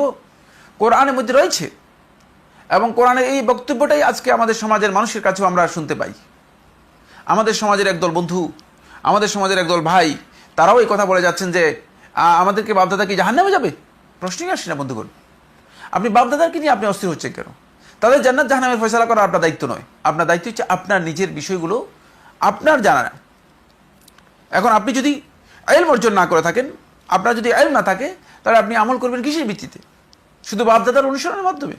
কোরআনের মধ্যে রয়েছে এবং কোরআনের এই বক্তব্যটাই আজকে আমাদের সমাজের মানুষের কাছেও আমরা শুনতে পাই। আমাদের সমাজের একদল বন্ধু, আমাদের সমাজের একদল ভাই, তারাও এই কথা বলে যাচ্ছেন যে আমাদেরকে বাপদাদা কি জাহান্নামে যাবে। প্রশ্নই আসে না বন্ধুগণ। আপনি বাপদাদাকে নিয়ে আপনি অস্থির হচ্ছেন কেন? তাদের জান্নাত জাহান্নামের ফয়সালা করা আপনার দায়িত্ব নয়। আপনার দায়িত্ব হচ্ছে আপনার নিজের বিষয়গুলো আপনার জানা। এখন আপনি যদি ইলম অর্জন না করে থাকেন, আপনার যদি ইলম না থাকে, তাহলে আপনি আমল করবেন কিসের ভিত্তিতে? শুধু বাপদাদার অনুসরণের মাধ্যমে।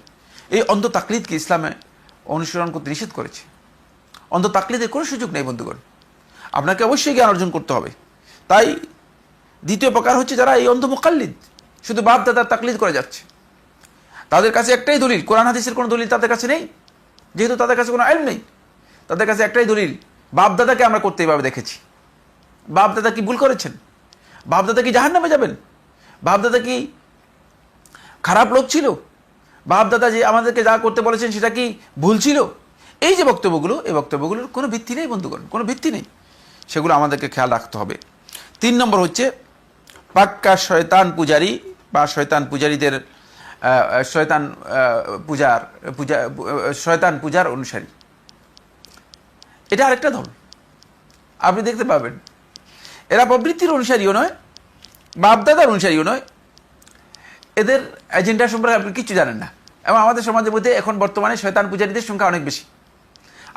এই অন্ধ তাকলিদকে ইসলামে অনুসরণ করতে নিষেধ করেছে। অন্ধ তাকলিদের কোনো সুযোগ নেই বন্ধুগণ। আপনাকে অবশ্যই জ্ঞান অর্জন করতে হবে। তাই দ্বিতীয় প্রকার হচ্ছে যারা এই অন্ধ মুকাল্লিদ, শুধু বাপদাদার তাকলিদ করে যাচ্ছে। তাদের কাছে একটাই দলিল, কোরআন হাদিসের কোনো দলিল তাদের কাছে নেই, যেহেতু তাদের কাছে কোনো ইলম নেই। তাদের কাছে একটাই দলিল, বাপদাদাকে আমরা করতে এইভাবে দেখেছি। বাপদাদা কি ভুল করেছেন? বাপদাদা কি জাহান্নামে যাবেন? বাপদাদা কি খারাপ লোক ছিল? বাপদাদা যে আমাদেরকে যা করতে বলেছেন সেটা কি ভুল ছিল? এই যে বক্তব্যগুলো, এই বক্তব্যগুলোর কোনো ভিত্তি নেই বন্ধুগণ, কোনো ভিত্তি নেই। সেগুলো আমাদেরকে খেয়াল রাখতে হবে। 3 নম্বর হচ্ছে পাক্কা শয়তান পূজারী বা শয়তান পূজারীদের শয়তান পূজার অনুসারী। এটা আরেকটা দল আপনি দেখতে পাবেন। এরা প্রবৃত্তির অনুসারীও নয়, বাপদাদার অনুসারীও নয়। এদের এজেন্ডা সম্পর্কে আপনি কিছু জানেন না। এবং আমাদের সমাজের মধ্যে এখন বর্তমানে শয়তান পূজারীদের সংখ্যা অনেক বেশি।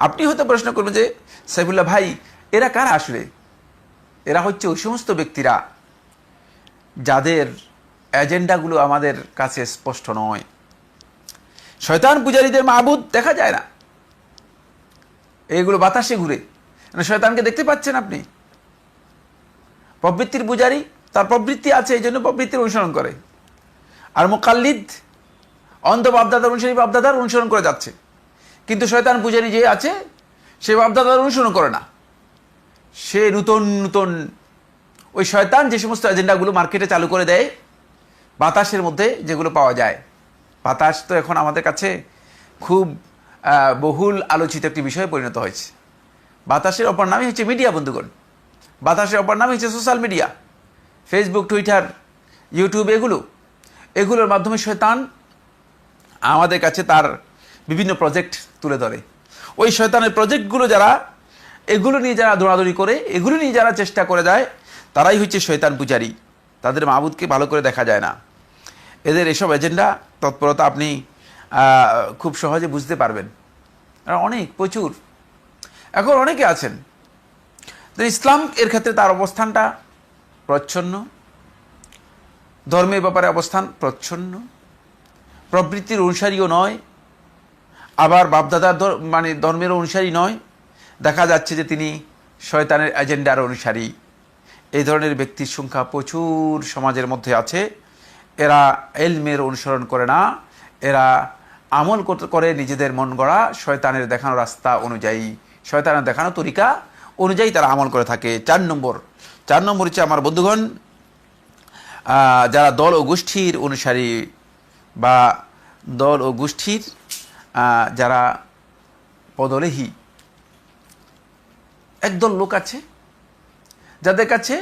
আপনি হয়তো প্রশ্ন করবেন যে সাইফুল্লাহ ভাই, এরা কারা আসলে? এরা হচ্ছে ওই সমস্ত ব্যক্তিরা যাদের এজেন্ডাগুলো আমাদের কাছে স্পষ্ট নয়। শয়তান পূজারীদের মাবুদ দেখা যায় না, এইগুলো বাতাসে ঘুরে। শয়তানকে দেখতে পাচ্ছেন আপনি? প্রবৃত্তির পূজারী, তার প্রবৃত্তি আছে, এই জন্য প্রবৃত্তির অনুসরণ করে। আর মুকাল্লিদ অন্ধ বাপদাদার অনুসারী বাপদাদার অনুসরণ করে যাচ্ছে। কিন্তু শয়তান পূজারী যে আছে, সে বাপদাদার অনুসরণ করে না। সে নূতন নূতন ওই শয়তান যে সমস্ত এজেন্ডাগুলো মার্কেটে চালু করে দেয়, বাতাসের মধ্যে যেগুলো পাওয়া যায়। বাতাস তো এখন আমাদের কাছে খুব বহুল আলোচিত একটি বিষয়ে পরিণত হয়েছে। বাতাসের অপর নামই হচ্ছে মিডিয়া বন্ধুগণ। বাতাসের অপর নামই হচ্ছে social media, Facebook, Twitter, YouTube. এগুলোর মাধ্যমে শয়তান আমাদের কাছে তার বিভিন্ন প্রজেক্ট তুলে ধরে। ওই শয়তানের প্রজেক্টগুলো যারা, এগুলো নিয়ে যারা দৌড়াদৌড়ি করে, এগুলো নিয়ে যারা চেষ্টা করে যায়, তারাই হচ্ছে শয়তান পূজারী। তাদের মাবুদকে ভালো করে দেখা যায় না। এদের এসব এজেন্ডা তৎপরতা আপনি খুব সহজে বুঝতে পারবেন। অনেক প্রচুর এখন অনেকে আছেন। ইসলাম এর ক্ষেত্রে তার অবস্থানটা প্রচ্ছন্ন, ধর্মের ব্যাপারে অবস্থান প্রচ্ছন্ন, প্রবৃত্তির অনুসারীও নয়, আবার বাপদাদার ধর্মের অনুসারী নয়। দেখা যাচ্ছে যে তিনি শয়তানের এজেন্ডার অনুসারী। এই ধরনের ব্যক্তির সংখ্যা প্রচুর সমাজের মধ্যে আছে। এরা ইলমের অনুসরণ করে না, এরা আমল করে নিজেদের মন গড়া শয়তানের দেখানো রাস্তা অনুযায়ী, শয়তানের দেখানো তরিকা অনুযায়ী তারা আমল করে থাকে। 4 নম্বর হচ্ছে আমার বন্ধুগণ, যারা দল ও গোষ্ঠীর অনুসারী বা দল ও গোষ্ঠীর যারা পদলেহী। একদল লোক আছে যাদের কাছে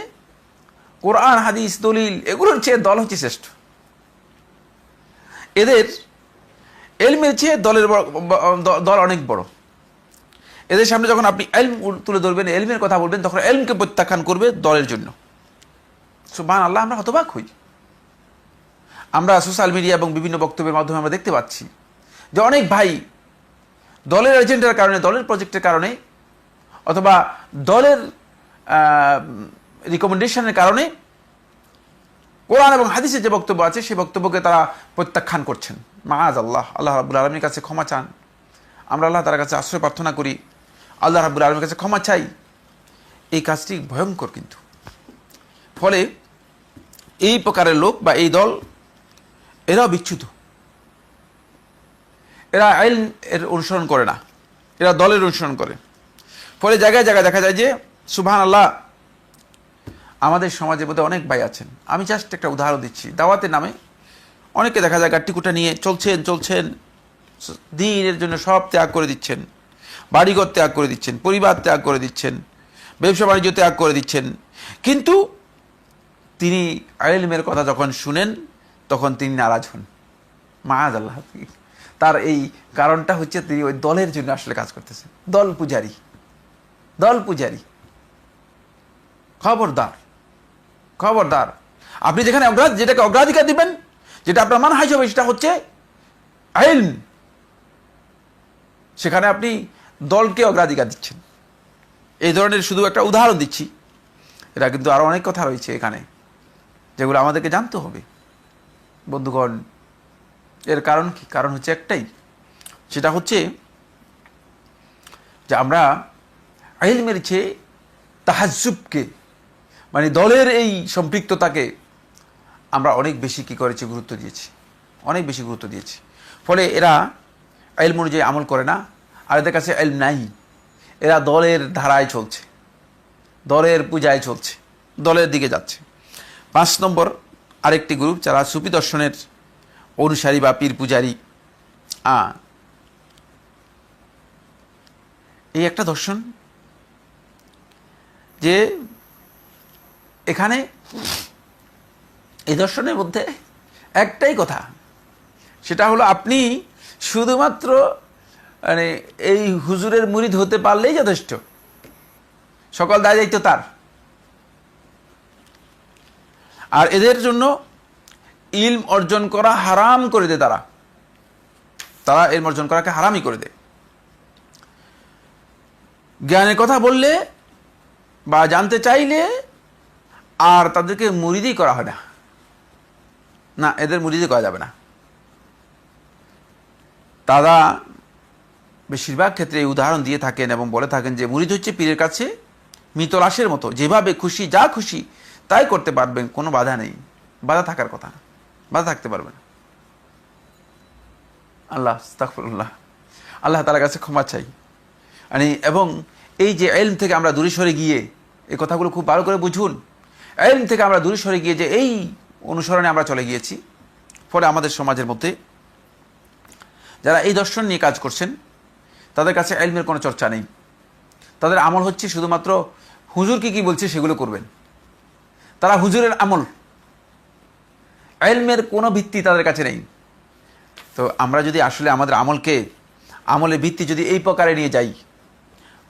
কোরআন, হাদিস, দলিল এগুলোর চেয়ে দল হচ্ছে শ্রেষ্ঠ। এদের ইলমের চেয়ে দল অনেক বড়। এদের সামনে যখন আপনি ইলম তুলে ধরবেন, ইলমের কথা বলবেন, তখন ইলমকে প্রত্যাখ্যান করবে দলের জন্য। সুবহানাল্লাহ, আমরা হতবাক হই। আমরা সোশ্যাল মিডিয়া এবং বিভিন্ন বক্তব্যের মাধ্যমে আমরা দেখতে পাচ্ছি যে অনেক ভাই দলের এজেন্ডার কারণে, দলের প্রজেক্টের কারণে, অথবা দলের রিকমেন্ডেশনের কারণে কোরআন এবং হাদিসের যে বক্তব্য আছে সেই বক্তব্যকে তারা প্রত্যাখ্যান করছেন। মাআযাল্লাহ, আল্লাহ রাব্বুল আলামিনের কাছে ক্ষমা চান। আমরা আল্লাহ তাআলার কাছে আশ্রয় প্রার্থনা করি, আল্লাহ রাব্বুল আলামিনের কাছে ক্ষমা চাই। এই কাজটি ভয়ঙ্কর। কিন্তু ফলে এই প্রকারের লোক বা এই দল, এরাও বিচ্যুত। এরা ইলম এর অনুসরণ করে না, এরা দলের অনুসরণ করে। ফলে জায়গায় জায়গায় দেখা যায় যে সুবহানাল্লাহ, আমাদের সমাজের মধ্যে অনেক ভাই আছেন, আমি জাস্ট একটা উদাহরণ দিচ্ছি, দাওয়াতের নামে অনেকে দেখা যায় গাট্টিকুটা নিয়ে চলছেন, দ্বীনের জন্য সব ত্যাগ করে দিচ্ছেন, বাড়িঘর ত্যাগ করে দিচ্ছেন, পরিবার ত্যাগ করে দিচ্ছেন, ব্যবসা বাণিজ্য ত্যাগ করে দিচ্ছেন, কিন্তু তিনি ইলমের কথা যখন শুনেন তখন তিনি নারাজ হন। মাআযাল্লাহ, তার এই কারণটা হচ্ছে তিনি ওই দলের জন্য আসলে কাজ করতেছেন, দল পূজারী। খবরদার, আপনি যেখানে যেটাকে অগ্রাধিকার দিবেন, যেটা আপনার মানহাজ হবে, সেটা হচ্ছে ইলম, সেখানে আপনি দলকে অগ্রাধিকার দিচ্ছেন। এই ধরনের শুধু একটা উদাহরণ দিচ্ছি, এটা কিন্তু আরো অনেক কথা রয়েছে এখানে যেগুলো আমাদেরকে জানতে হবে বন্ধুগণ। এর কারণ কি? কারণ হচ্ছে একটাই, সেটা হচ্ছে যে আমরা ইলমের চেয়ে তাহাজ্জুবকে, মানে দলের এই সম্পৃক্ততাকে আমরা অনেক বেশি কি করেছি, গুরুত্ব দিয়েছি। ফলে এরা ইলম অনুযায়ী আমল করে না, আর এদের কাছে ইলম নাই, এরা দলের ধারায় চলছে, দলের পূজায় চলছে, দলের দিকে যাচ্ছে। 5 নম্বর আরেকটি গ্রুপ, যারা সুফি দর্শনের অনুসারী বা পীর পূজারী। এই একটা দর্শন যে এখানে এই দর্শনের মধ্যে একটাই কথা, সেটা হলো আপনি শুধুমাত্র মানে এই হুজুরের মুরিদ হতে পারলেই যথেষ্ট, সকল দায় দায়িত্ব তার। আর এদের জন্য ইলম অর্জন করা হারাম করে দেয়, তারা ইলম অর্জন করাকে হারামই করে দেয়। জ্ঞানের কথা বললে বা জানতে চাইলে আর তাদেরকে মুরিদই করা হয় না, এদের মুরিদই করা যাবে না। তারা বেশিরভাগ ক্ষেত্রে এই উদাহরণ দিয়ে থাকেন এবং বলে থাকেন যে মুরিদ হচ্ছে পীরের কাছে মৃত লাশের মতো, যেভাবে খুশি যা খুশি তাই করতে পারবেন, কোনো বাধা নেই, বাধা থাকার কথা না, বাধা থাকতে পারবে না। আস্তাগফিরুল্লাহ, আল্লাহ তাআলার কাছে ক্ষমা চাই। এবং এই যে ইলম থেকে আমরা দূরে সরে গিয়ে, এই কথাগুলো খুব ভালো করে বুঝুন, ইলম থেকে আমরা দূরে সরে গিয়ে যে এই অনুসরণে আমরা চলে গিয়েছি, ফলে আমাদের সমাজের মধ্যে যারা এই দর্শন নিয়ে কাজ করছেন তাদের কাছে ইলমের কোনো চর্চা নেই। তাদের আমল হচ্ছে শুধুমাত্র হুজুর কি বলছে সেগুলো করবেন, তারা হুজুরের আমল, ইলমের কোনো ভিত্তি তাদের কাছে নেই। তো আমরা যদি আসলে আমাদের আমলের ভিত্তি যদি এই প্রকারে নিয়ে যাই,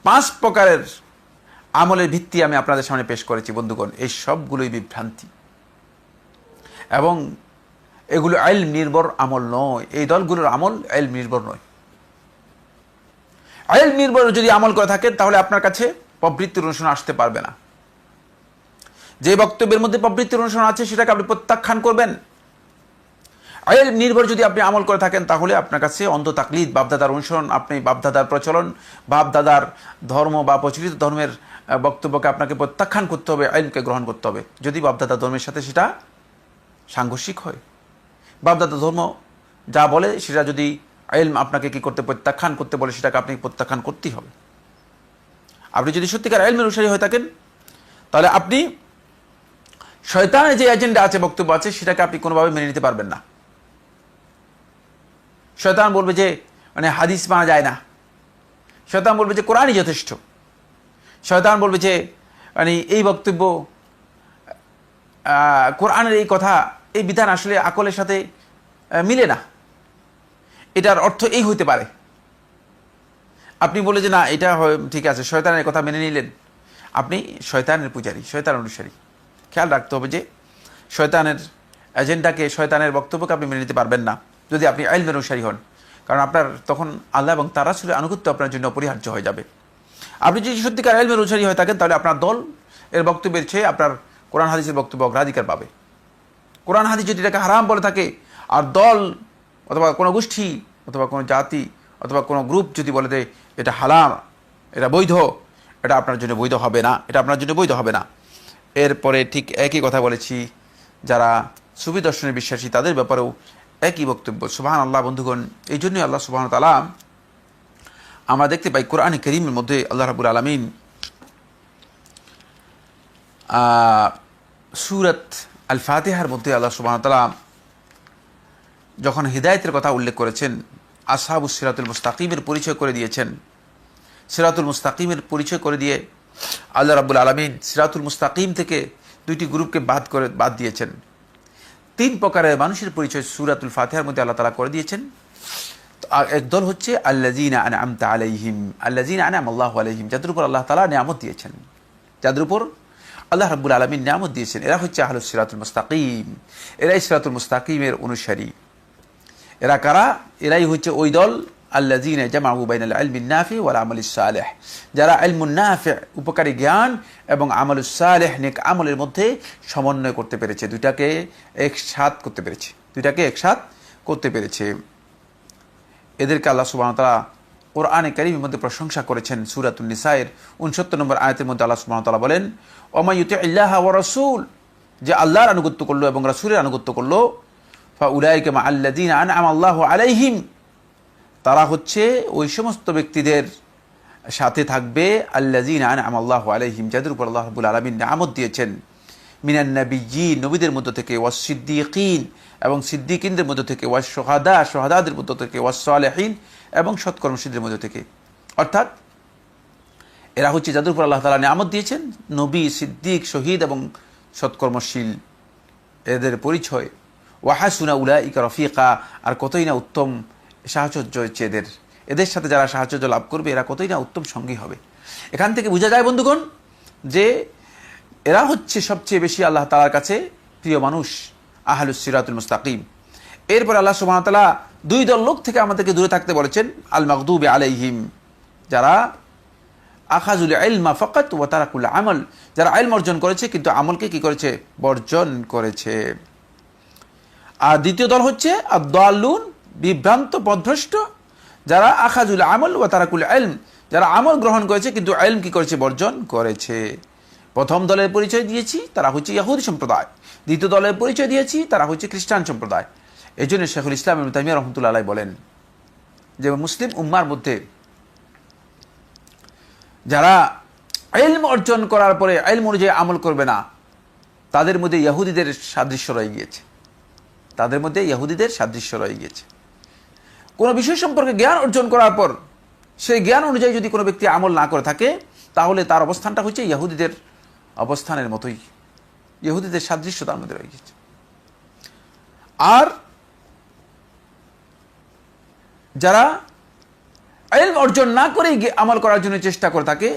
5 প্রকারের আমলের ভিত্তি আমি আপনাদের সামনে পেশ করেছি বন্ধুগণ, এই সবগুলোই বিভ্রান্তি এবং এগুলো ইলম নির্ভর আমল নয়। এই দলগুলোর আমল ইলম নির্ভর নয়। ইলম নির্ভর যদি আমল করে থাকেন তাহলে আপনার কাছে প্রবৃত্তির অনুসরণ আসতে পারবে না। যে বক্তব্যের মধ্যে প্রবৃত্তির অনুসরণ আছে সেটাকে আপনি প্রত্যাখ্যান করবেন। ইলম নির্ভর যদি আপনি আমল করে থাকেন তাহলে আপনার কাছে অন্ধ তাকলিদ, বাপদাদার অনুসরণ, আপনি বাপদাদার প্রচলন, বাপদাদার ধর্ম বা প্রচলিত ধর্মের বক্তব্যকে আপনাকে প্রত্যাখ্যান করতে হবে, ইলমকে গ্রহণ করতে হবে। যদি বাপদাদা ধর্মের সাথে সেটা সাংঘর্ষিক হয়, বাপদাদা ধর্ম যা বলে সেটা যদি ইলম আপনাকে কি করতে প্রত্যাখ্যান করতে বলে, সেটাকে আপনি প্রত্যাখ্যান করতেই হবে। আপনি যদি সত্যিকার ইলমের অনুসারী হয়ে থাকেন তাহলে আপনি শয়তানের যে এজেন্ডা আছে, বক্তব্য আছে, সেটাকে আপনি কোনোভাবে মেনে নিতে পারবেন না। শয়তান বলবে যে হাদিস মানা যায় না, শয়তান বলবে যে কোরআনই যথেষ্ট, শয়তান বলবে যে এই বক্তব্য, কোরআনের এই কথা, এই বিধান আসলে আকলের সাথে মিলে না, এটার অর্থ এই হইতে পারে। আপনি বলে যে না এটা ঠিক আছে, শয়তানের কথা মেনে নিলেন, আপনি শয়তানের পূজারী, শয়তান অনুসারী। খেয়াল রাখতে হবে যে শয়তানের এজেন্ডাকে, শয়তানের বক্তব্যকে আপনি মেনে নিতে পারবেন না যদি আপনি ইলমের অনুসারী হন, কারণ আপনার তখন আল্লাহ এবং তার রাসূলের আনুগত্য আপনার জন্য অপরিহার্য হয়ে যাবে। আপনি যদি সত্যিকার ইলমের অনুসারী হয়ে থাকেন তাহলে আপনার দল এর বক্তব্যের চেয়ে আপনার কোরআন হাদিসের বক্তব্য অগ্রাধিকার পাবে। কোরআন হাদিস যদি এটাকে হারাম বলে থাকে, আর দল অথবা কোনো গোষ্ঠী অথবা কোনো জাতি অথবা কোনো গ্রুপ যদি বলে দেয় এটা হালাল, এটা বৈধ, এটা আপনার জন্য বৈধ হবে না, এটা আপনার জন্য বৈধ হবে না। এরপরে ঠিক একই কথা বলেছি যারা সুফি দর্শনের বিশ্বাসী, তাদের ব্যাপারেও একই বক্তব্য। সুবহানাল্লাহ বন্ধুগণ, এই জন্যই আল্লাহ সুবহানাহু ওয়া তাআলা আমরা দেখতে পাই কোরআনে কারীমের মধ্যে আল্লাহ রাব্বুল আলামিন সূরাত আল ফাতিহার মধ্যে আল্লাহ সুবহানাহু ওয়া তাআলা যখন হিদায়াতের কথা উল্লেখ করেছেন, আসহাবুস সিরাতুল মুস্তাকিমের পরিচয় করে দিয়েছেন, সিরাতুল মুস্তাকিমের পরিচয় করে দিয়ে আল্লাহ রাব্বুল আলামিন সিরাতুল মুস্তাকিম থেকে দুইটি গ্রুপকে বাদ দিয়েছেন। তিন প্রকারের মানুষের পরিচয় সূরাতুল ফাতিহার মধ্যে আল্লাহ তাআলা করে দিয়েছেন। এক দল হচ্ছে আল্লাযীনা আনআমতা আলাইহিম, আল্লাযীনা আনআমা আল্লাহু আলাইহিম, যাদের উপর আল্লাহ তাআলা নিয়ামত দিয়েছেন, যাদের উপর আল্লাহ রাব্বুল আলামিন নিয়ামত দিয়েছেন, এরা হচ্ছে আহলুস সিরাতুল মুস্তাকিম, এরাই সিরাতুল মুস্তাকিমের অনুসারী। এরা কারা? এরাই হচ্ছে ওই দল আল্লাযীনা জামাউ বাইনাল ইলমিন নাফি ওয়াল আমালিস সালিহ, যারা ইলমুন নাফি উপকারী জ্ঞান এবং আমালুস সালিহ নেক আমলের মধ্যে সমন্বয় করতে পেরেছে, দুইটাকে একসাথ করতে পেরেছে। এদেরকে আল্লাহ সুবহানাহু ওয়া তাআলা কোরআনে কারীমের মধ্যে প্রশংসা করেছেন। সূরাতুন নিসায়ের ৬৯ নম্বর আয়াতের মধ্যে আল্লাহ সুবহানাহু ওয়া তাআলা বলেন, ওয়া মান ইউতিইল্লাহা ওয়া রাসূল, যে আল্লাহর আনুগত্য করলো এবং রাসূলের আনুগত্য করলো, ফাউলাইকা মাআল্লাযীনা আনআমা আল্লাহু আলাইহিম, তারা হচ্ছে ওই সমস্ত ব্যক্তিদের সাথে থাকবে, আল্লাযীনা আনআমা আল্লাহু আলাইহিম, যাদের উপর আল্লাহ রাব্বুল আলামিন নিয়ামত দিয়েছেন, মিনান নাবিয়্যিন, নবীদের মধ্য থেকে, ওয়াস সিদ্দীকিন, এবং সিদ্দিকিনদের মধ্য থেকে, ওয়াস শুহাদা, শুহাদাদের মধ্য থেকে, ওয়াস সালিহিন, এবং সৎকর্মশীলদের মধ্য থেকে। অর্থাৎ এরা হচ্ছে যাদের উপর আল্লাহ তাআলা নিয়ামত দিয়েছেন, নবী, সিদ্দিক, শহীদ এবং সৎকর্মশীল, এদের পরিচয়। ওয়া হাসুনা উলাইকা রফিকা, আর কতই না উত্তম সাহচর্য হচ্ছে এদের সাথে যারা সাহচর্য লাভ করবে, এরা কতই না উত্তম সঙ্গী হবে। এখান থেকে বোঝা যায় বন্ধুগণ যে এরা হচ্ছে সবচেয়ে বেশি আল্লাহ তাআলার কাছে প্রিয় মানুষ, আহলুস সিরাতুল মুস্তাকিম। এরপর আল্লাহ সুবহানাহু ওয়া তাআলা দুই দল লোক থেকে আমাদেরকে দূরে থাকতে বলেছেন, আল মাগদুবি আলাইহিম, যারা আখাযুল ইলমা ফাকাত ওয়া তারাকুল আমল, যারা ইলম অর্জন করেছে কিন্তু আমলকে কি করেছে? বর্জন করেছে। আর দ্বিতীয় দল হচ্ছে আদ-দাল্লুন, বিভ্রান্ত পথভ্রষ্ট, যারা আখাযুল আমল ওয়া তারাকুল ইলম, যারা আমল গ্রহণ করেছে কিন্তু ইলম কি করেছে? বর্জন করেছে। প্রথম দলের পরিচয় দিয়েছি, তারা হচ্ছে ইহুদি সম্প্রদায়। দ্বিতীয় দলের পরিচয় দিয়েছি, তারা হচ্ছে খ্রিস্টান সম্প্রদায়। এই জন্য শেখুল ইসলাম ইবনে তাইমিয়া রাহমাতুল্লাহ আলাইহি বলেন যে মুসলিম উম্মার মধ্যে যারা ইলম অর্জন করার পরে ইলম অনুযায়ী আমল করবে না, তাদের মধ্যে ইহুদিদের সাদৃশ্য রয়ে গিয়েছে। কোনো বিষয় সম্পর্কে জ্ঞান অর্জন করার পর সেই জ্ঞান অনুযায়ী যদি কোনো ব্যক্তি আমল না করে থাকে, তাহলে তার অবস্থানটা হচ্ছে ইহুদিদের অবস্থানের মতোই, ইহুদিদের সাদৃশ্য তার মধ্যে রয়ে গেছে। আর যারা ইলম অর্জন না করে আমল করার জন্য চেষ্টা করে থাকে,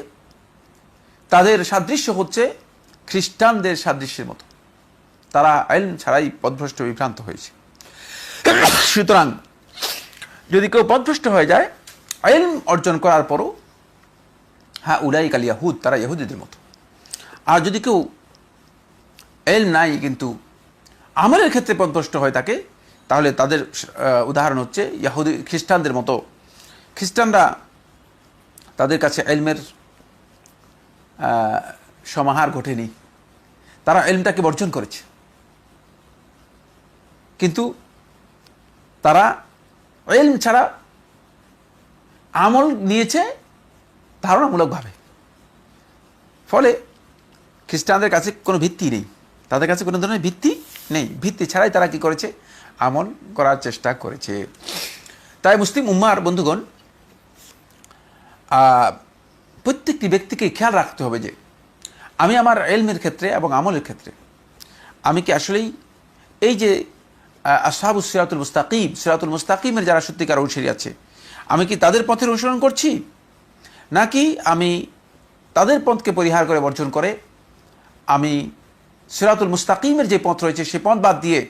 তাদের সাদৃশ্য হচ্ছে খ্রিস্টানদের সাদৃশ্যের মতো, তারা ইলম ছাড়াই পথভ্রষ্ট বিভ্রান্ত হয়েছে। সুতরাং যদি কেউ পথভ্রষ্ট হয়ে যায় ইলম অর্জন করার পরও, হ্যাঁ উলাইকাল ইয়াহুদ, তারা ইহুদিদের মতো। আর যদি কেউ ইলম নাই কিন্তু আমলের ক্ষেত্রে পথভ্রষ্ট হয়ে থাকে, তাহলে তাদের উদাহরণ হচ্ছে খ্রিস্টানদের মতো। খ্রিস্টানরা তাদের কাছে ইলমের সমাহার ঘটেনি, তারা ইলমটাকে বর্জন করেছে, কিন্তু তারা ইলম ছাড়া আমল নিয়েছে ধারণামূলকভাবে। ফলে খ্রিস্টানদের কাছে কোনো ভিত্তি নেই, তাদের কাছে কোনো ধরনের ভিত্তি নেই, ভিত্তি ছাড়াই তারা কি করেছে? আমল করার চেষ্টা করেছে। তাই মুসলিম উম্মার বন্ধুগণ, প্রত্যেকটি ব্যক্তিকে খেয়াল রাখতে হবে যে আমি আমার ইলমের ক্ষেত্রে এবং আমলের ক্ষেত্রে আমি কি আসলেই এই যে আসহাবুস সিরাতুল মুস্তাকিম, সিরাতুল মুস্তাকিমের যারা সত্যিকার অনুসারী আছে, আমি কি তাদের পথের অনুসরণ করছি, নাকি আমি তাদের পথকে পরিহার করে বর্জন করে আমি সিরাতুল মুস্তাকিমের যে পথ রয়েছে সেই পথ বাদ দিয়ে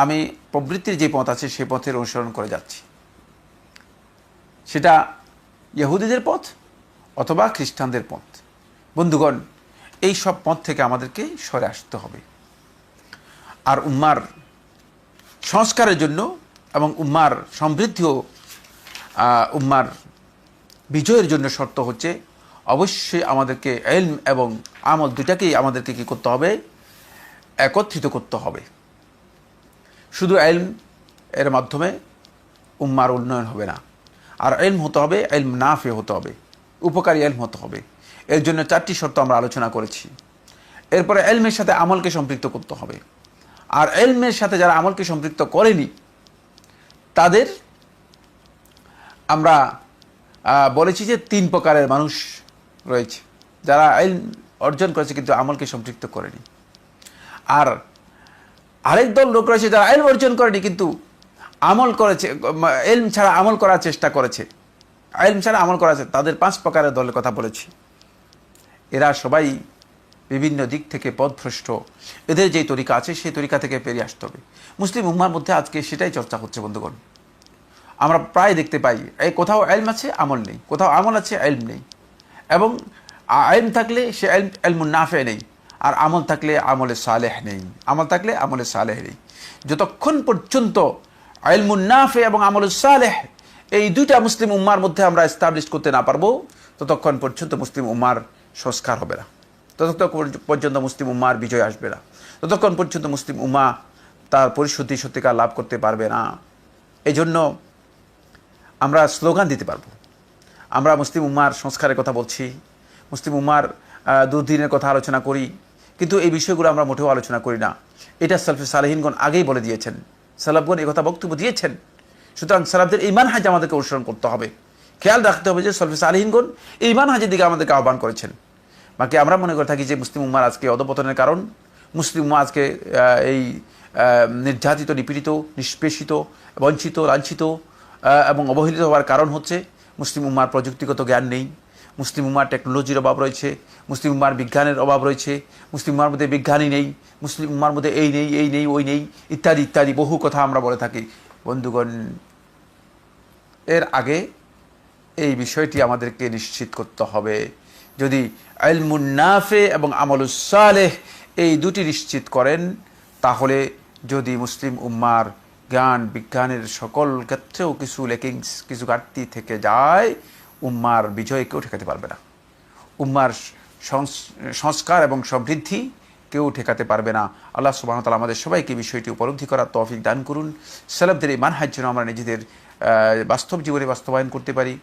আমি প্রবৃত্তির যে পথ আছে সেই পথের অনুসরণ করে যাচ্ছি, সেটা ইহুদিদের পথ অথবা খ্রিস্টানদের পথ। বন্ধুগণ, এই সব পথ থেকে আমাদেরকে সরে আসতে হবে। আর উম্মার সংস্কারের জন্য এবং উম্মার সমৃদ্ধি ও উম্মার বিজয়ের জন্য শর্ত হচ্ছে অবশ্যই আমাদেরকে ইলম এবং আমল দুটাকেই আমাদেরকে কী করতে হবে? একত্রিত করতে হবে। শুধু ইলম এর মাধ্যমে উম্মার উন্নয়ন হবে না, আর ইলম হতে হবে, ইলম নাফি হতে হবে, উপকারী ইলম হতে হবে। এর জন্য 4টি শর্ত আমরা আলোচনা করেছি। এরপরে এলমের সাথে আমলকে সম্পৃক্ত করতে হবে। আর এলমের সাথে যারা আমলকে সম্পৃক্ত করেনি তাদের আমরা বলেছি যে 3 প্রকারের মানুষ রয়েছে, যারা এলম অর্জন করেছে কিন্তু আমলকে সম্পৃক্ত করেনি। আর আরেক দল লোক রয়েছে যারা এলম অর্জন করেনি কিন্তু আমল করেছে, এলম ছাড়া আমল করার চেষ্টা করেছে, এলম ছাড়া আমল করা আছে, তাদের 5 প্রকারের দলের কথা বলেছি। এরা সবাই বিভিন্ন দিক থেকে পথভ্রষ্ট। এদের যেই তরিকা আছে সেই তরিকা থেকে বেরিয়ে আসতে হবে। মুসলিম উম্মার মধ্যে আজকে সেটাই চর্চা হচ্ছে বন্ধুগণ। আমরা প্রায় দেখতে পাই এই কোথাও এলম আছে আমল নেই, কোথাও আমল আছে এলম নেই, এবং এলম থাকলে সে এলমুন নাফে নেই, আর আমল থাকলে আমলে সালেহ নেই, আমল থাকলে আমলে সালেহ নেই। যতক্ষণ পর্যন্ত এলমুন নাফে এবং আমলে সালেহ এই দুইটা মুসলিম উম্মার মধ্যে আমরা এস্টাবলিশ করতে না পারবো, ততক্ষণ পর্যন্ত মুসলিম উম্মার সংস্কার হবে না, ততক্ষণ পর্যন্ত মুসলিম উম্মার বিজয় আসবে না, ততক্ষণ পর্যন্ত মুসলিম উম্মা তার পরিশুদ্ধি সত্যিকার লাভ করতে পারবে না। এই জন্য আমরা স্লোগান দিতে পারবো, আমরা মুসলিম উম্মার সংস্কারের কথা বলছি, মুসলিম উম্মার দুর্দিনের কথা আলোচনা করি, কিন্তু এই বিষয়গুলো আমরা মোটেও আলোচনা করি না। এটা সালফে সালেহিনগণ আগেই বলে দিয়েছেন, সালাফগণ এই কথা বক্তব্য দিয়েছেন। সুতরাং সালাফদের এই মানহাজ আমাদেরকে অনুসরণ করতে হবে। খেয়াল রাখতে হবে যে সালফে সালেহিনগণ এই মানহাজের দিকে আমাদেরকে আহ্বান করেছেন। বাকি আমরা মনে করে থাকি যে মুসলিম উম্মার আজকে অধপতনের কারণ, মুসলিম উম্মা আজকে এই নির্যাতিত, নিপীড়িত, নিষ্পেষিত, বঞ্চিত, লাঞ্ছিত এবং অবহেলিত হওয়ার কারণ হচ্ছে মুসলিম উম্মার প্রযুক্তিগত জ্ঞান নেই, মুসলিম উম্মার টেকনোলজির অভাব রয়েছে, মুসলিম উম্মার বিজ্ঞানের অভাব রয়েছে, মুসলিম উম্মার মধ্যে বিজ্ঞানী নেই, মুসলিম উম্মার মধ্যে এই নেই, এই নেই, ওই নেই, ইত্যাদি ইত্যাদি বহু কথা আমরা বলে থাকি। বন্ধুগণ, এর আগে এই বিষয়টি আমাদেরকে নিশ্চিত করতে হবে। যদি ইলমুন নাফে এবং আমলুস সালেহ এই দুটি নিশ্চিত করেন, তাহলে যদি মুসলিম উম্মার জ্ঞান বিজ্ঞানের সকল ক্ষেত্রেও কিছু লেকিংস, কিছু ঘাটতি থেকে যায়, উম্মার বিজয় কেউ ঠেকাতে পারবে না, উম্মার সংস্কার এবং সমৃদ্ধি কেউ ঠেকাতে পারবে না। আল্লাহ সুবহানাহু ওয়া তাআলা আমাদের সবাইকে বিষয়টি উপলব্ধি করার তৌফিক দান করুন। সালাফদের এই মানহাজ যেন আমরা নিজেদের বাস্তব জীবনে বাস্তবায়ন করতে পারি,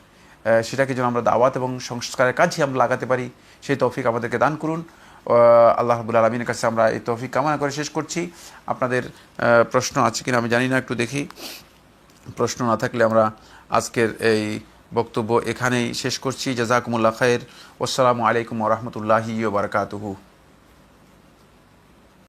সেটাকে যেন আমরা দাওয়াত এবং সংস্কারের কাজে আমরা লাগাতে পারি, সেই তৌফিক আমাদেরকে দান করুন। আল্লাহ রাব্বুল আলামিনের কাছে আমরা এই তৌফিক কামনা করে শেষ করছি। আপনাদের প্রশ্ন আছে কিনা আমি জানি না, একটু দেখি। প্রশ্ন না থাকলে আমরা আজকের এই বক্তব্য এখানেই শেষ করছি। জাযাকুমুল্লাহ খায়ের। আসসালামু আলাইকুম ওয়া রাহমাতুল্লাহি ওয়া বারাকাতুহু।